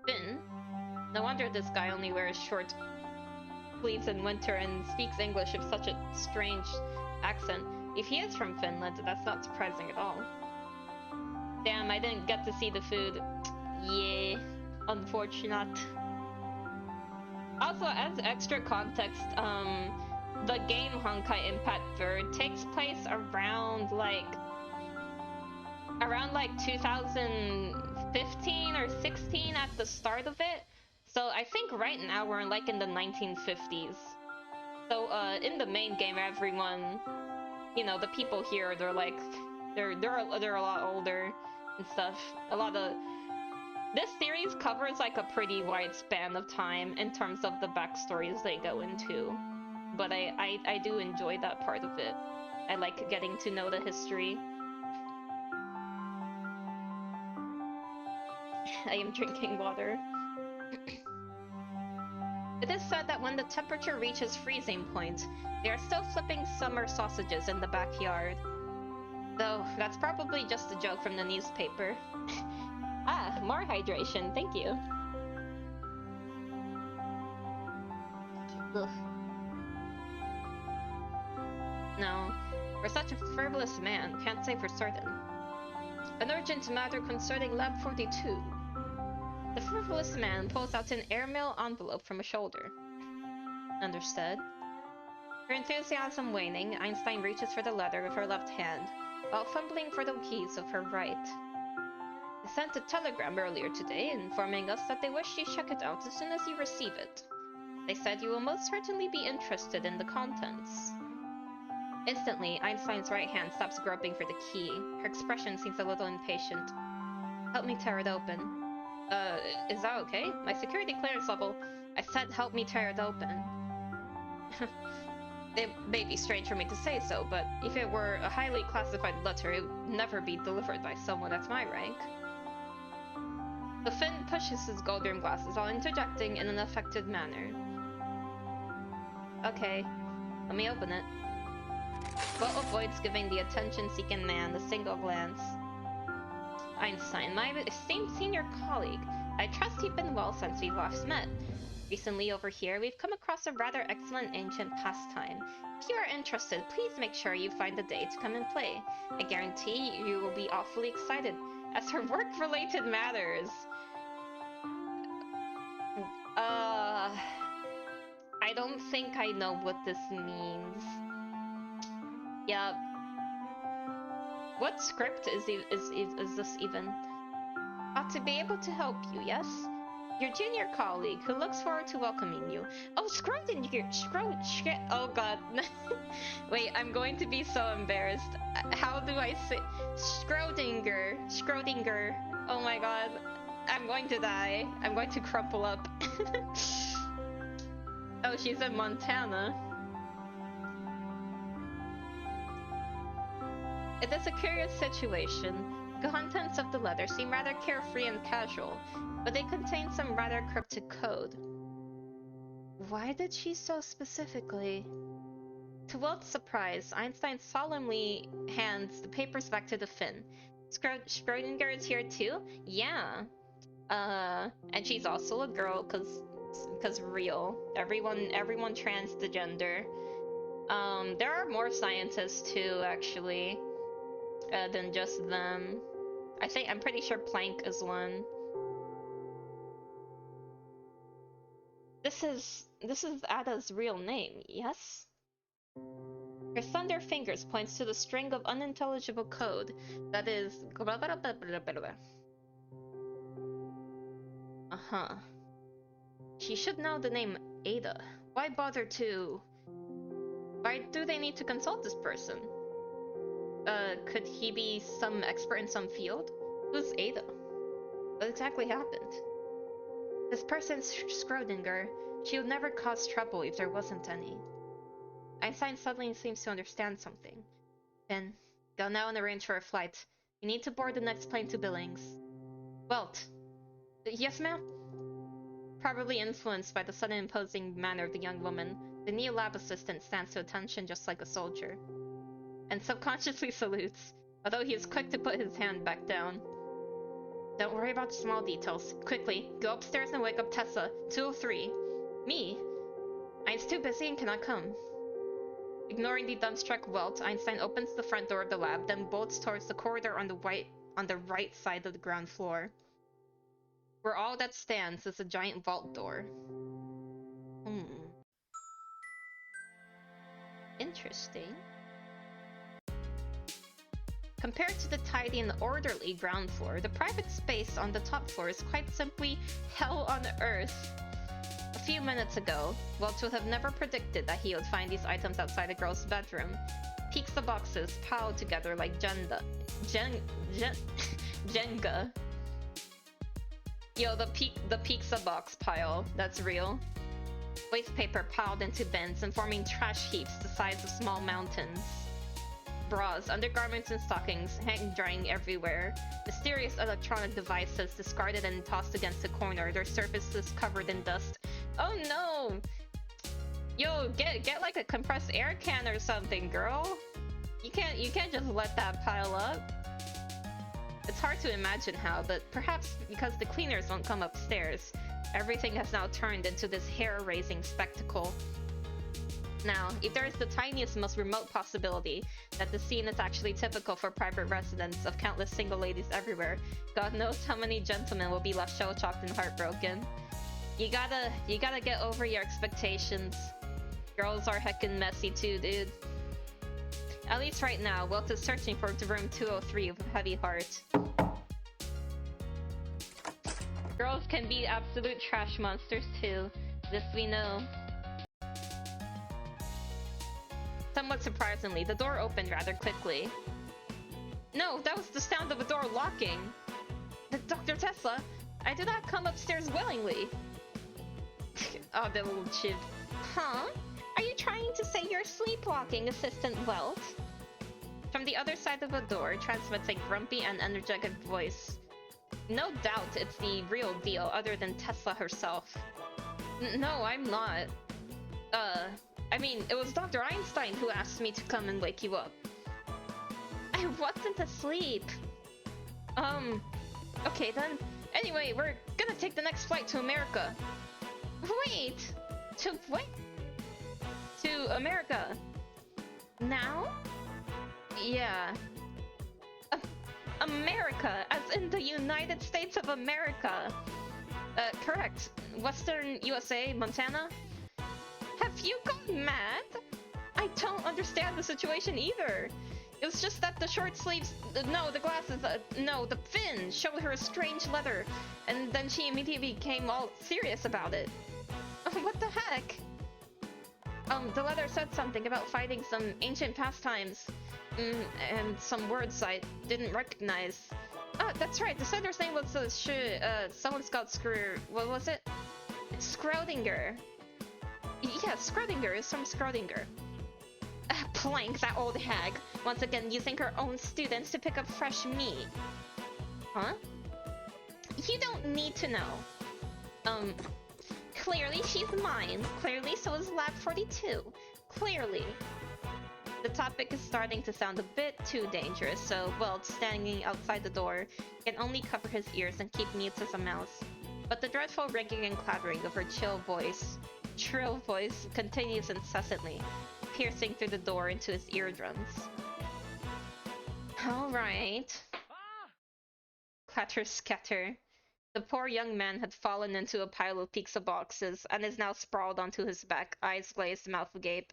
Finn? No wonder this guy only wears short sleeves in winter and speaks English with such a strange accent. If he is from Finland, that's not surprising at all. Damn, I didn't get to see the food. Yeah, unfortunate. Also, as extra context, the game Honkai Impact 3rd takes place around like 2015 or 16 at the start of it. So I think right now we're like in the 1950s. So in the main game, everyone, you know, the people here, they're like, they're a lot older and stuff. This series covers like a pretty wide span of time in terms of the backstories they go into. But I do enjoy that part of it. I like getting to know the history. I am drinking water. It is said that when the temperature reaches freezing point, they are still flipping summer sausages in the backyard. Though, that's probably just a joke from the newspaper. Ah, more hydration, thank you. Ugh. No, for such a frivolous man, can't say for certain. An urgent matter concerning Lab 42. The frivolous man pulls out an airmail envelope from a shoulder. Understood. Her enthusiasm waning, Einstein reaches for the letter with her left hand, while fumbling for the keys of her right. They sent a telegram earlier today informing us that they wish you check it out as soon as you receive it. They said you will most certainly be interested in the contents. Instantly, Einstein's right hand stops groping for the key. Her expression seems a little impatient. Help me tear it open. Is that okay? My security clearance level... I said help me tear it open. It may be strange for me to say so, but if it were a highly classified letter, it would never be delivered by someone at my rank. The Finn pushes his gold-rimmed glasses while interjecting in an affected manner. Okay, let me open it. Walt avoids giving the attention-seeking man a single glance. Einstein, my esteemed senior colleague. I trust you've been well since we last met. Recently over here, we've come across a rather excellent ancient pastime. If you are interested, please make sure you find a day to come and play. I guarantee you will be awfully excited. As for work-related matters... I don't think I know what this means. Yeah. What script is this even? Ought to be able to help you, yes? Your junior colleague, who looks forward to welcoming you. Oh, oh god. Wait, I'm going to be so embarrassed. How do I say... Schrodinger. Oh my god. I'm going to die. I'm going to crumple up. Oh, she's in Montana. It is a curious situation. contents of the letter seem rather carefree and casual, but they contain some rather cryptic code. Why did she so specifically? To Walt's surprise, Einstein solemnly hands the papers back to the Finn. Schrödinger is here too? Yeah. And she's also a girl, cause real. Everyone transgender. There are more scientists too, actually, than just them. I'm pretty sure Planck is one. This is Ada's real name, yes? Her thunder fingers points to the string of unintelligible code that is... Uh-huh. She should know the name Ada. Why bother to... Why do they need to consult this person? Could he be some expert in some field? Who's Ada? What exactly happened? This person's Schrödinger. She would never cause trouble if there wasn't any. Einstein suddenly seems to understand something. Finn, go now and arrange for a flight. We need to board the next plane to Billings. Welt. Yes, ma'am? Probably influenced by the sudden imposing manner of the young woman, the neo lab assistant stands to attention just like a soldier, and subconsciously salutes, although he is quick to put his hand back down. Don't worry about the small details. Quickly, go upstairs and wake up Tessa, 203. Me? I'm too busy and cannot come. Ignoring the dumbstruck Welt, Einstein opens the front door of the lab, then bolts towards the corridor on the right side of the ground floor. Where all that stands is a giant vault door. Interesting. Compared to the tidy and orderly ground floor, the private space on the top floor is quite simply hell on earth. A few minutes ago, Welch would have never predicted that he would find these items outside a girl's bedroom. Peeks the boxes piled together like Jenga. Yo, the pizza box pile, that's real. Waste paper piled into bins and forming trash heaps the size of small mountains. Bras, undergarments, and stockings hang drying everywhere. Mysterious electronic devices discarded and tossed against the corner, their surfaces covered in dust. Oh no! Yo, get like a compressed air can or something, girl. You can't just let that pile up. It's hard to imagine how, but perhaps because the cleaners won't come upstairs, everything has now turned into this hair-raising spectacle. Now, if there is the tiniest, most remote possibility that the scene is actually typical for private residence of countless single ladies everywhere, God knows how many gentlemen will be left shell-shocked and heartbroken. You gotta get over your expectations. Girls are heckin' messy too, dude. At least right now, Wilt is searching for the room 203 with a heavy heart. Girls can be absolute trash monsters too. This we know. Somewhat surprisingly, the door opened rather quickly. No, that was the sound of a door locking. Dr. Tesla, I did not come upstairs willingly. Oh, the little chip. Huh? Are you trying to say you're sleepwalking, Assistant Welt? From the other side of the door transmits a grumpy and energetic voice. No doubt it's the real deal, other than Tesla herself. No, I'm not. I mean, it was Dr. Einstein who asked me to come and wake you up. I wasn't asleep. Okay then. Anyway, we're gonna take the next flight to America. Wait! To what? To America. Now? Yeah. America, as in the United States of America. Correct. Western USA, Montana? Have you gone mad? I don't understand the situation either. It was just that the short sleeves, no, the glasses, no, the fin showed her a strange letter, and then she immediately became all serious about it. What the heck? The letter said something about fighting some ancient pastimes, and some words I didn't recognize. Ah, that's right, the sender's name was, someone's got what was it? Schrödinger. Yeah, Schrödinger is from Schrödinger. Planck, that old hag, once again using her own students to pick up fresh meat. Huh? You don't need to know. Clearly she's mine. Clearly so is Lab 42. Clearly. The topic is starting to sound a bit too dangerous, so Welt, standing outside the door, can only cover his ears and keep mute as a mouse. But the dreadful ringing and clattering of her shrill voice continues incessantly, piercing through the door into his eardrums. Alright. Clatter scatter. The poor young man had fallen into a pile of pizza boxes and is now sprawled onto his back, eyes glazed, mouth agape.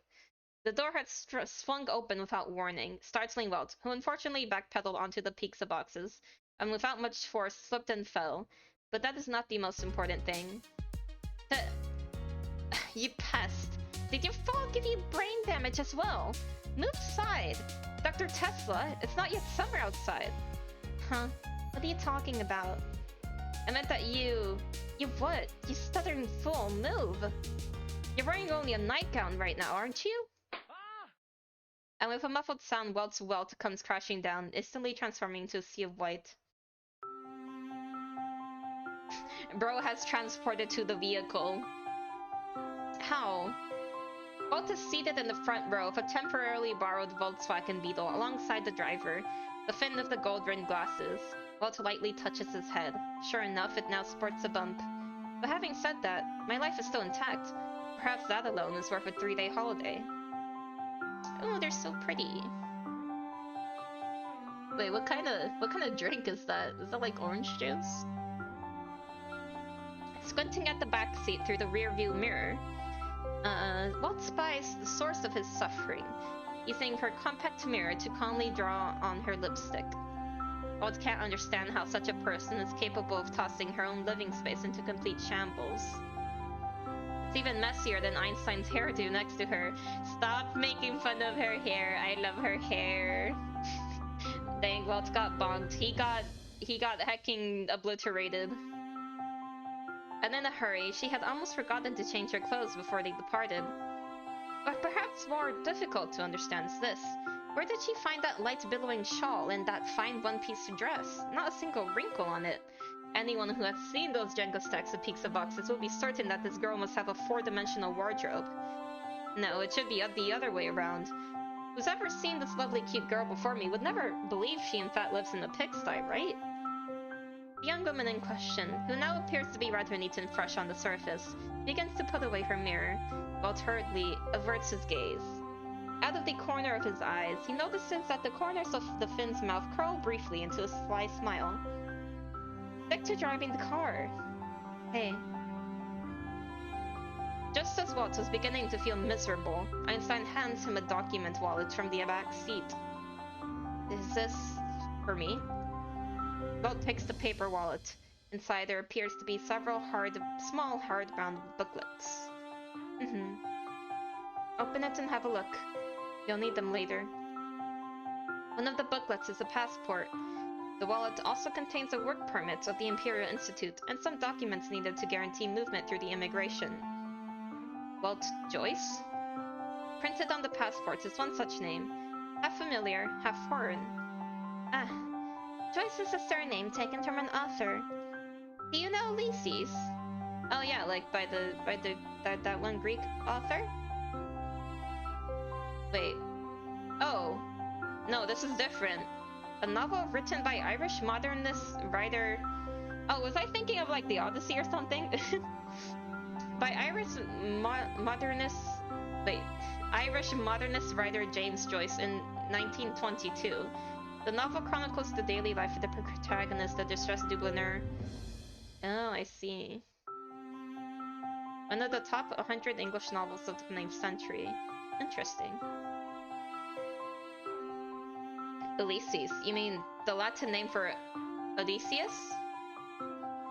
The door had swung open without warning, startling Welt, who unfortunately backpedaled onto the pizza boxes, and without much force slipped and fell. But that is not the most important thing. You pest! Did your fall give you brain damage as well? Move aside! Dr. Tesla, it's not yet summer outside. Huh? What are you talking about? I meant that you what? You stuttering fool, move! You're wearing only a nightgown right now, aren't you? And with a muffled sound, Welt's welt comes crashing down, instantly transforming into a sea of white. Bro has transported to the vehicle. How? Welt is seated in the front row of a temporarily borrowed Volkswagen Beetle alongside the driver, the fin of the gold-rimmed glasses. Welt lightly touches his head. Sure enough, it now sports a bump. But having said that, my life is still intact. Perhaps that alone is worth a 3-day holiday. Oh, they're so pretty. Wait, what kind of drink is that? Is that like orange juice? Squinting at the back seat through the rearview mirror, Walt spies the source of his suffering, using her compact mirror to calmly draw on her lipstick. Walt can't understand how such a person is capable of tossing her own living space into complete shambles. It's even messier than Einstein's hairdo next to her. Stop making fun of her hair. I love her hair. Dang, Walt got bonked. He got hecking obliterated. And in a hurry, she had almost forgotten to change her clothes before they departed. But perhaps more difficult to understand is this. Where did she find that light billowing shawl and that fine one-piece dress? Not a single wrinkle on it. Anyone who has seen those Jenga stacks of pizza boxes will be certain that this girl must have a 4-dimensional wardrobe. No, it should be the other way around. Who's ever seen this lovely cute girl before me would never believe she in fact lives in a pigsty, right? The young woman in question, who now appears to be rather neat and fresh on the surface, begins to put away her mirror, while hurriedly averts his gaze. Out of the corner of his eyes, he notices that the corners of the Finn's mouth curl briefly into a sly smile. Stick to driving the car. Hey. Just as Walt was beginning to feel miserable, Einstein hands him a document wallet from the back seat. Is this for me? Walt takes the paper wallet. Inside there appears to be several small hard-bound booklets. Open it and have a look. You'll need them later. One of the booklets is a passport. The wallet also contains a work permit of the Imperial Institute and some documents needed to guarantee movement through the immigration. Walt Joyce? Printed on the passports is one such name. Half familiar, half foreign. Ah, Joyce is a surname taken from an author. Do you know Ulysses? Oh yeah, like by that one Greek author? Wait. Oh. No, this is different. A novel written by Irish modernist writer... Oh, was I thinking of like the Odyssey or something? By Irish modernist writer James Joyce in 1922. The novel chronicles the daily life of the protagonist, a distressed Dubliner. Oh, I see. One of the top 100 English novels of the 9th century. Interesting. Ulysses, you mean the Latin name for Odysseus?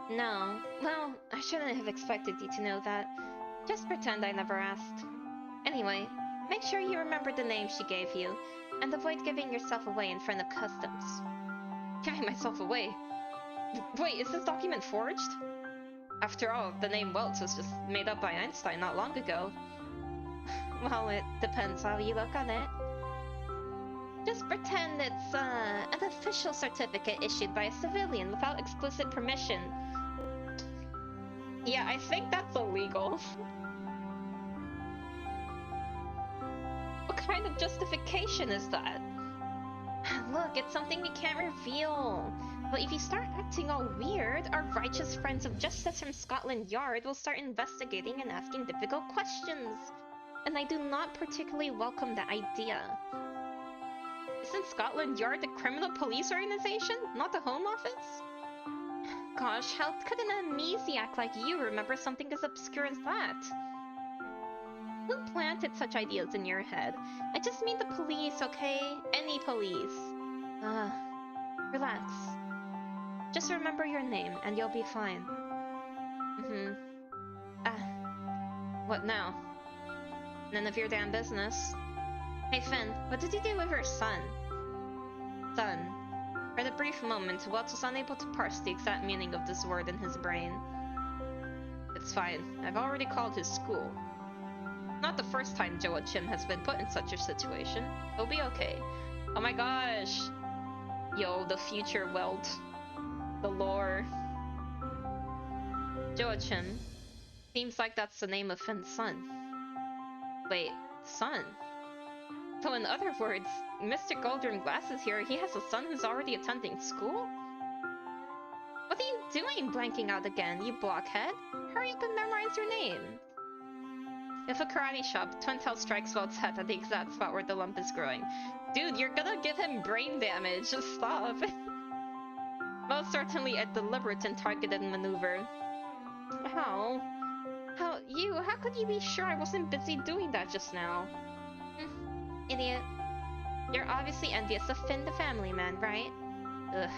No. Well, I shouldn't have expected you to know that. Just pretend I never asked. Anyway, make sure you remember the name she gave you, and avoid giving yourself away in front of customs. Giving myself away? Wait, is this document forged? After all, the name Weltz was just made up by Einstein not long ago. Well, it depends how you look on it. just pretend it's an official certificate issued by a civilian without explicit permission. Yeah, I think that's illegal. What kind of justification is that? Look, it's something we can't reveal. But if you start acting all weird, our righteous friends of justice from Scotland Yard will start investigating and asking difficult questions. And I do not particularly welcome that idea. Isn't Scotland Yard a criminal police organization, not the Home Office? Gosh, how could an amnesiac like you remember something as obscure as that? Who planted such ideas in your head? I just mean the police, okay? Any police. Relax. Just remember your name, and you'll be fine. What now? None of your damn business. Hey Finn, what did you do with your son? Son. For the brief moment, Welch was unable to parse the exact meaning of this word in his brain. It's fine. I've already called his school. Not the first time Joachim has been put in such a situation. He'll be okay. Oh my gosh! Yo, the future Welt. The lore. Joachim. Seems like that's the name of Finn's son. Wait, son? So in other words, Mr. Goldern Glasses here, he has a son who's already attending school? What are you doing blanking out again, you blockhead? Hurry up and memorize your name! If a karate shop, Twin Tail strikes Welt's head at the exact spot where the lump is growing. Dude, you're gonna give him brain damage, just stop! Most certainly a deliberate and targeted maneuver. How could you be sure I wasn't busy doing that just now? Idiot. You're obviously envious of Finn the family man, right? Ugh.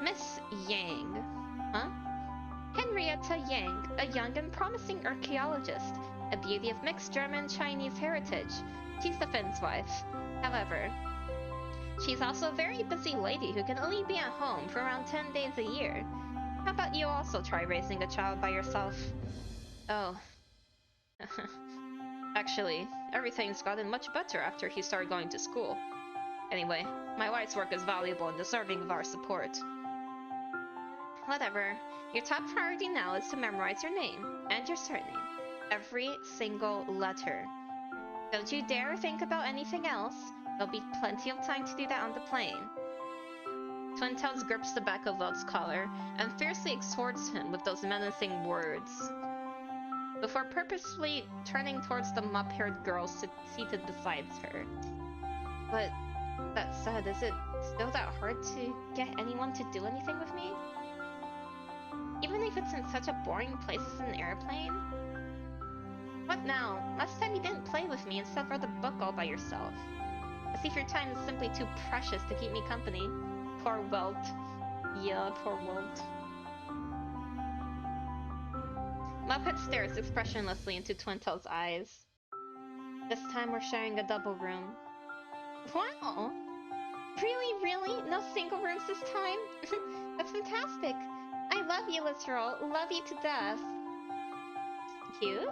Miss Yang. Huh? Henrietta Yang, a young and promising archaeologist, a beauty of mixed German-Chinese heritage. She's the Finn's wife. However, she's also a very busy lady who can only be at home for around 10 days a year. How about you also try raising a child by yourself? Oh. Actually, everything's gotten much better after he started going to school. Anyway, my wife's work is valuable and deserving of our support. Whatever. Your top priority now is to memorize your name and your surname. Every single letter. Don't you dare think about anything else. There'll be plenty of time to do that on the plane. Twin Tails grips the back of Welt's collar and fiercely exhorts him with those menacing words, before purposefully turning towards the mop-haired girl seated beside her. But that said, is it still that hard to get anyone to do anything with me? Even if it's in such a boring place as an airplane? What now? Last time you didn't play with me, instead read the book all by yourself. As if your time is simply too precious to keep me company. Poor Welt. Yeah, poor Welt. Muppet stares expressionlessly into Twin Tail's eyes. This time we're sharing a double room. Wow! Really? No single rooms this time? That's fantastic! I love you, Literal. Love you to death. Cute?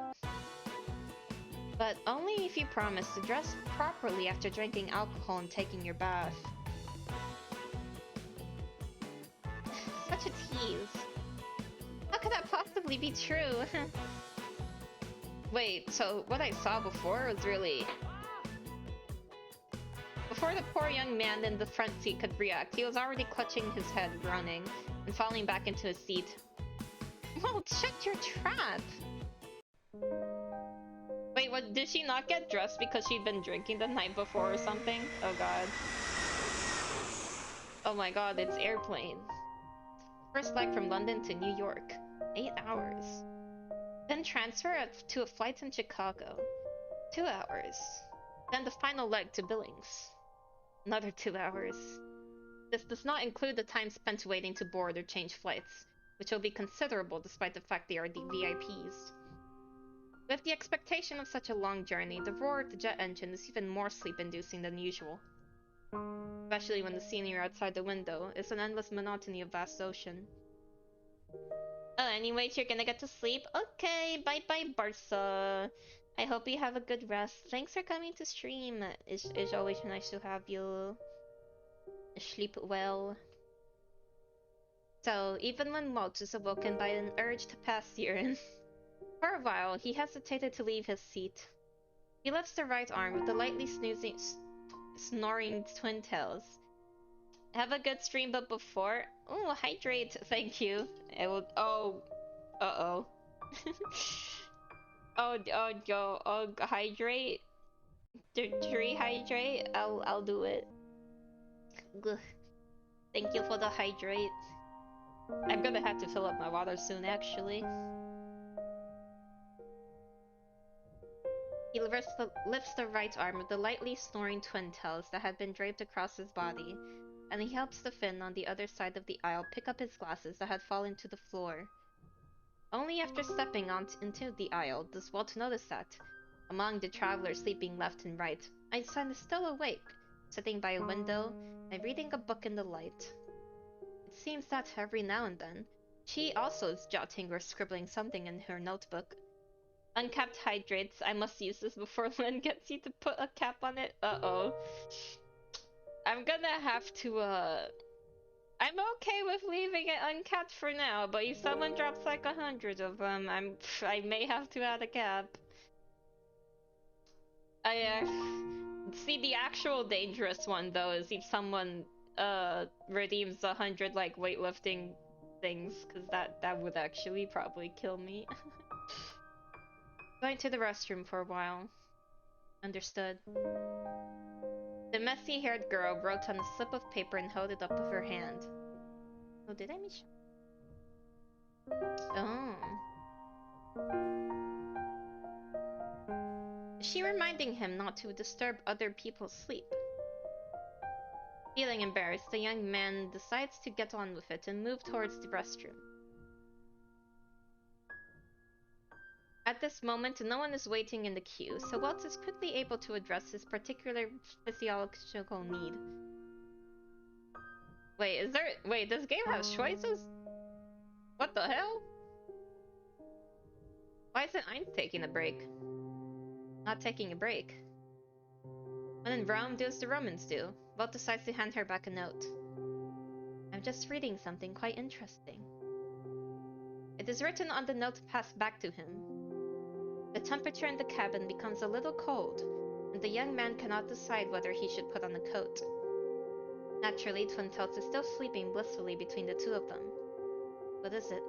But only if you promise to dress properly after drinking alcohol and taking your bath. Such a tease. How could that possibly be true? Wait, so what I saw before was really... Before the poor young man in the front seat could react, he was already clutching his head, groaning, and falling back into his seat. Well, shut your trap! Wait, what? Did she not get dressed because she'd been drinking the night before or something? Oh god. Oh my god, it's airplane. First leg from London to New York. 8 hours. Then transfer to a flight in Chicago. 2 hours. Then the final leg to Billings. Another 2 hours. This does not include the time spent waiting to board or change flights, which will be considerable despite the fact they are the VIPs. With the expectation of such a long journey, the roar of the jet engine is even more sleep-inducing than usual. Especially when the scenery outside the window is an endless monotony of vast ocean. Oh, anyway, you're gonna get to sleep? Okay, bye-bye, Barca. I hope you have a good rest. Thanks for coming to stream. It's always nice to have you. Sleep well. So, even when Malt is awoken by an urge to pass urine, for a while he hesitated to leave his seat. He lifts the right arm with the lightly snoring twin tails. Have a good stream, but before... Oh, hydrate, thank you. I will... Oh, uh-oh. Hydrate. Rehydrate. I'll do it. Ugh. Thank you for the hydrate. I'm gonna have to fill up my water soon, actually. He lifts the right arm with the lightly snoring twin tails that had been draped across his body, and he helps the Finn on the other side of the aisle pick up his glasses that had fallen to the floor. Only after stepping into the aisle does Walt notice that, among the travelers sleeping left and right, Einstein is still awake, sitting by a window and reading a book in the light. It seems that every now and then, she also is jotting or scribbling something in her notebook. Uncapped hydrates. I must use this before Lynn gets you to put a cap on it. Uh-oh. I'm gonna have to, I'm okay with leaving it uncapped for now, but if someone drops like 100 of them, I may have to add a cap. See, the actual dangerous one, though, is if someone, redeems 100, like, weightlifting things, because that would actually probably kill me. Going to the restroom for a while. Understood. The messy-haired girl wrote on a slip of paper and held it up with her hand. Oh, did I miss? Oh. Is she reminding him not to disturb other people's sleep? Feeling embarrassed, the young man decides to get on with it and move towards the restroom. At this moment, no one is waiting in the queue, so Walt is quickly able to address his particular physiological need. Wait, this game has choices? What the hell? Why isn't Ein taking a break? Not taking a break. When in Rome, do as the Romans do. Walt decides to hand her back a note. I'm just reading something quite interesting. It is written on the note passed back to him. The temperature in the cabin becomes a little cold, and the young man cannot decide whether he should put on a coat. Naturally, Twin Tails is still sleeping blissfully between the two of them. What is it?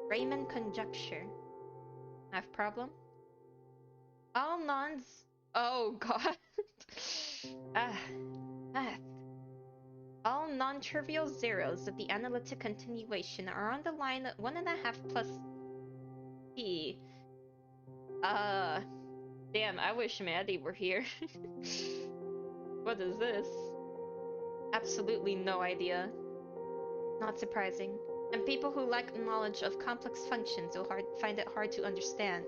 Riemann conjecture. Have problem? All nons... Oh god. ah, math. All non-trivial zeros of the analytic continuation are on the line 1.5 plus t. Damn, I wish Maddie were here. What is this? Absolutely no idea. Not surprising. And people who lack knowledge of complex functions will find it hard to understand.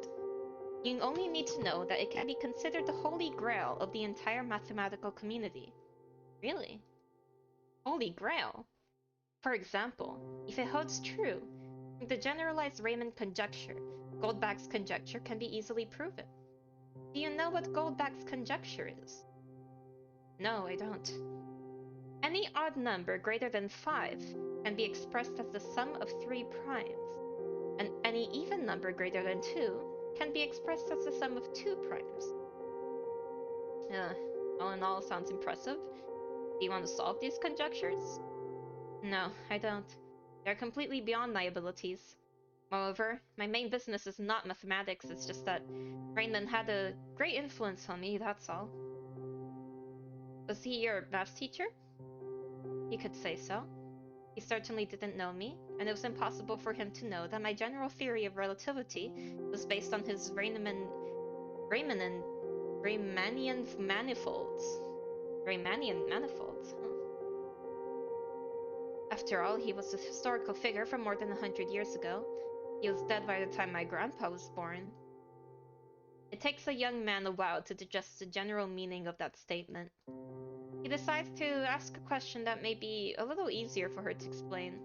You only need to know that it can be considered the holy grail of the entire mathematical community. Really? Holy grail? For example, if it holds true, the generalized Riemann conjecture, Goldbach's conjecture, can be easily proven. Do you know what Goldbach's conjecture is? No, I don't. Any odd number greater than 5 can be expressed as the sum of 3 primes, and any even number greater than 2 can be expressed as the sum of 2 primes. All in all, sounds impressive. Do you want to solve these conjectures? No, I don't. They're completely beyond my abilities. Moreover, my main business is not mathematics, it's just that Raymond had a great influence on me, that's all. Was he your math teacher? You could say so. He certainly didn't know me, and it was impossible for him to know that my general theory of relativity was based on his Riemannian manifolds. Riemannian manifolds, huh? After all, he was a historical figure from more than 100 years ago. He was dead by the time my grandpa was born. It takes a young man a while to digest the general meaning of that statement. He decides to ask a question that may be a little easier for her to explain,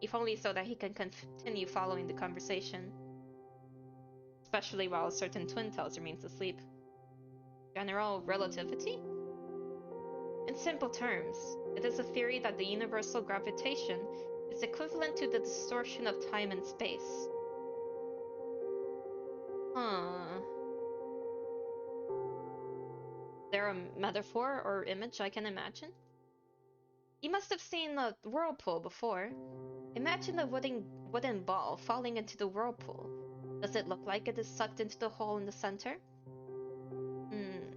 if only so that he can continue following the conversation. especially while a certain twin tails remains asleep. General relativity? In simple terms, it is a theory that the universal gravitation is equivalent to the distortion of time and space. Huh. Is there a metaphor or image I can imagine? You must have seen a whirlpool before. Imagine a wooden ball falling into the whirlpool. Does it look like it is sucked into the hole in the center? Hmm.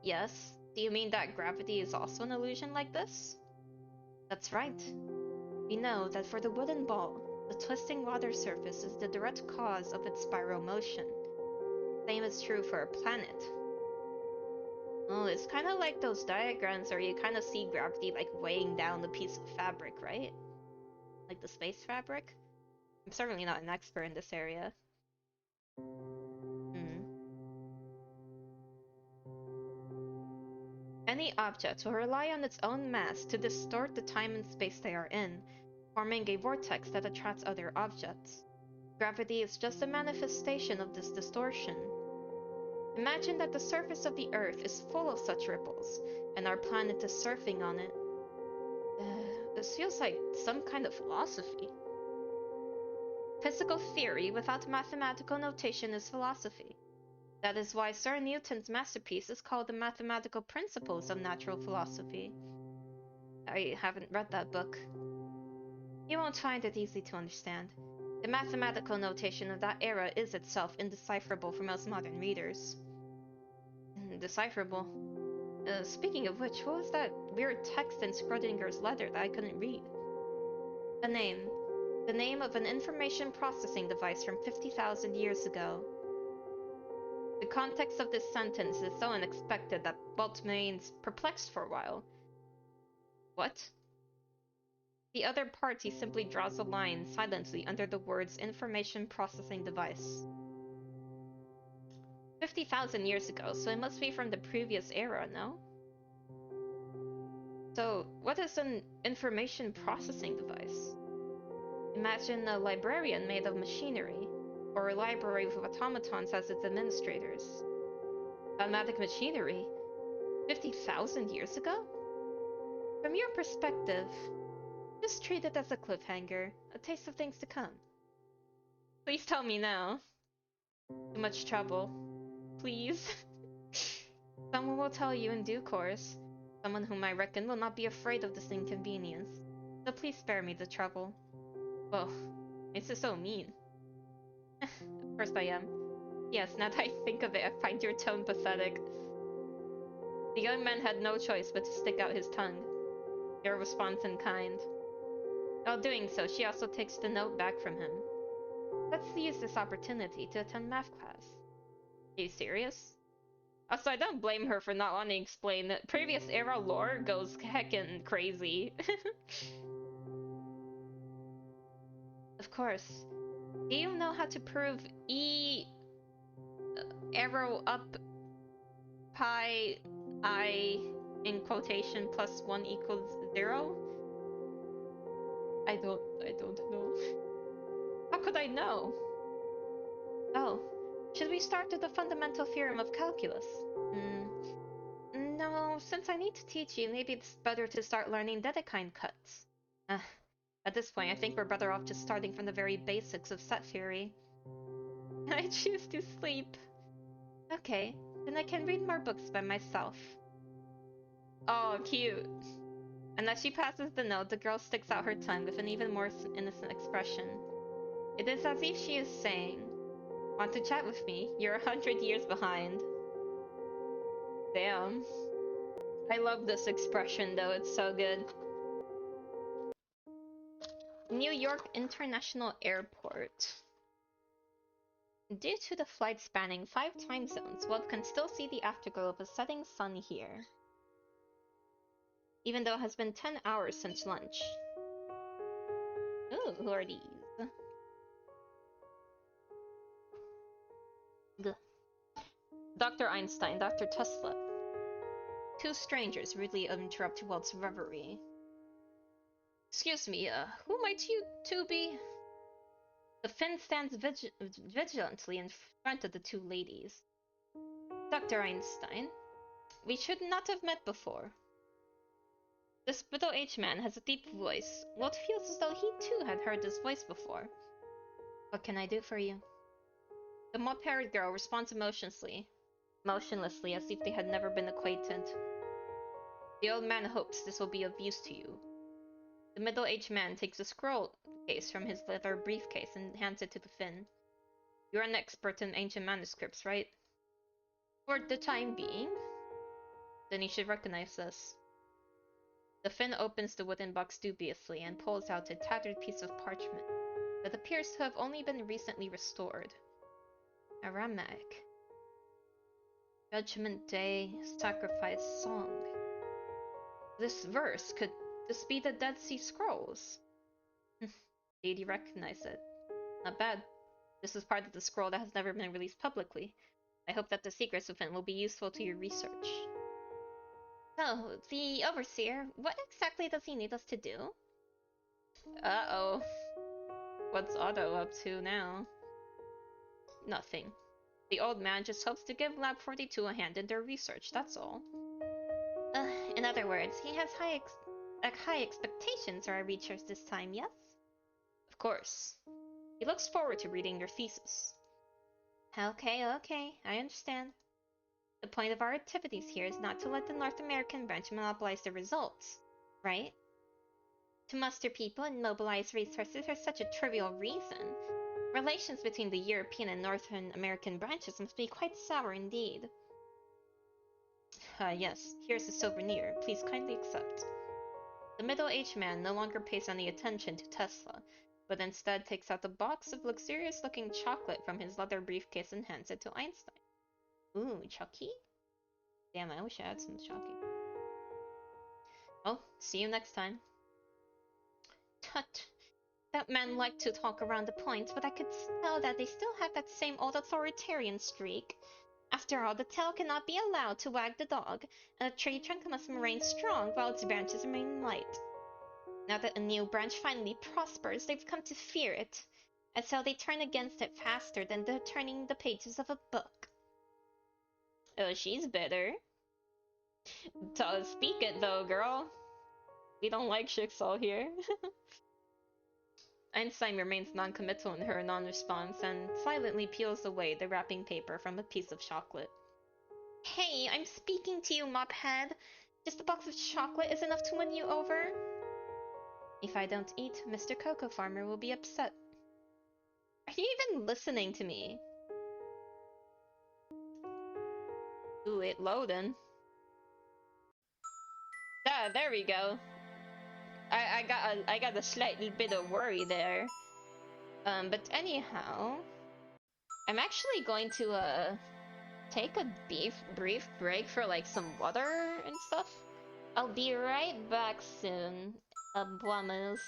Yes. Do you mean that gravity is also an illusion like this? That's right. We know that for the wooden ball, the twisting water surface is the direct cause of its spiral motion. Same is true for a planet. Oh, it's kind of like those diagrams where you kind of see gravity like weighing down the piece of fabric, right? Like the space fabric? I'm certainly not an expert in this area. Hmm. Any object will rely on its own mass to distort the time and space they are in, forming a vortex that attracts other objects. Gravity is just a manifestation of this distortion. Imagine that the surface of the Earth is full of such ripples, and our planet is surfing on it. This feels like some kind of philosophy. Physical theory without mathematical notation is philosophy. That is why Sir Newton's masterpiece is called The Mathematical Principles of Natural Philosophy. I haven't read that book. You won't find it easy to understand. The mathematical notation of that era is itself indecipherable for most modern readers. Indecipherable? Speaking of which, what was that weird text in Schrodinger's letter that I couldn't read? A name. The name of an information processing device from 50,000 years ago. The context of this sentence is so unexpected that Walt remains perplexed for a while. What? The other party simply draws a line silently under the words information processing device. 50,000 years ago, so it must be from the previous era, no? So, what is an information processing device? Imagine a librarian made of machinery, or a library with automatons as its administrators. Automatic machinery? 50,000 years ago? From your perspective, just treat it as a cliffhanger, a taste of things to come. Please tell me now. Too much trouble. Please. Someone will tell you in due course. Someone whom I reckon will not be afraid of this inconvenience. So please spare me the trouble. Oh, this is so mean. Of course I am. Yes, now that I think of it, I find your tone pathetic. The young man had no choice but to stick out his tongue. Your response in kind. While doing so, she also takes the note back from him. Let's use this opportunity to attend math class. Are you serious? Also, I don't blame her for not wanting to explain that previous era lore goes heckin' crazy. Of course. Do you know how to prove arrow up pi I in quotation plus 1 equals 0? I don't know. How could I know? Oh, should we start with the fundamental theorem of calculus? No, since I need to teach you, maybe it's better to start learning Dedekind cuts. At this point, I think we're better off just starting from the very basics of set theory. I choose to sleep. Okay, then I can read more books by myself. Oh, cute. And as she passes the note, the girl sticks out her tongue with an even more innocent expression. It is as if she is saying, "Want to chat with me? You're 100 years behind." Damn. I love this expression though, it's so good. New York International Airport. Due to the flight spanning 5 time zones, one can still see the afterglow of a setting sun here. Even though it has been 10 hours since lunch. Ooh, who are these? Gah. Dr. Einstein, Dr. Tesla. Two strangers rudely interrupt Walt's reverie. Excuse me, who might you two be? The Finn stands vigilantly in front of the two ladies. Dr. Einstein, we should not have met before. This middle-aged man has a deep voice. Lot feels as though he too had heard this voice before. What can I do for you? The mop-haired girl responds motionlessly as if they had never been acquainted. The old man hopes this will be of use to you. The middle-aged man takes a scroll case from his leather briefcase and hands it to the Finn. You're an expert in ancient manuscripts, right? For the time being. Then you should recognize this. The Finn opens the wooden box dubiously and pulls out a tattered piece of parchment that appears to have only been recently restored. Aramaic. Judgment Day Sacrifice Song. Could this be the Dead Sea Scrolls? Did you recognize it? Not bad. This is part of the scroll that has never been released publicly. I hope that the secrets within will be useful to your research. So, the Overseer, what exactly does he need us to do? Uh-oh. What's Otto up to now? Nothing. The old man just hopes to give Lab 42 a hand in their research, that's all. In other words, he has high expectations for our research this time, yes? Of course. He looks forward to reading your thesis. Okay, I understand. The point of our activities here is not to let the North American branch monopolize the results, right? To muster people and mobilize resources for such a trivial reason. Relations between the European and Northern American branches must be quite sour indeed. Yes, here's a souvenir. Please kindly accept. The middle-aged man no longer pays any attention to Tesla, but instead takes out a box of luxurious-looking chocolate from his leather briefcase and hands it to Einstein. Ooh, Chucky? Damn, I wish I had some Chucky. Well, see you next time. Tut. That man liked to talk around the points, but I could tell that they still have that same old authoritarian streak. After all, the tail cannot be allowed to wag the dog, and the tree trunk must remain strong while its branches remain light. Now that a new branch finally prospers, they've come to fear it, and so they turn against it faster than they're turning the pages of a book. Oh, she's bitter. Speak it though, girl. We don't like Jigsaw here. Einstein remains non-committal in her non-response and silently peels away the wrapping paper from a piece of chocolate. Hey, I'm speaking to you, mophead. Just a box of chocolate is enough to win you over? If I don't eat, Mr. Cocoa Farmer will be upset. Are you even listening to me? Ooh, it loading. Ah, there we go. I got a slight bit of worry there. But anyhow, I'm actually going to take a brief break for like some water and stuff. I'll be right back soon. Buamos.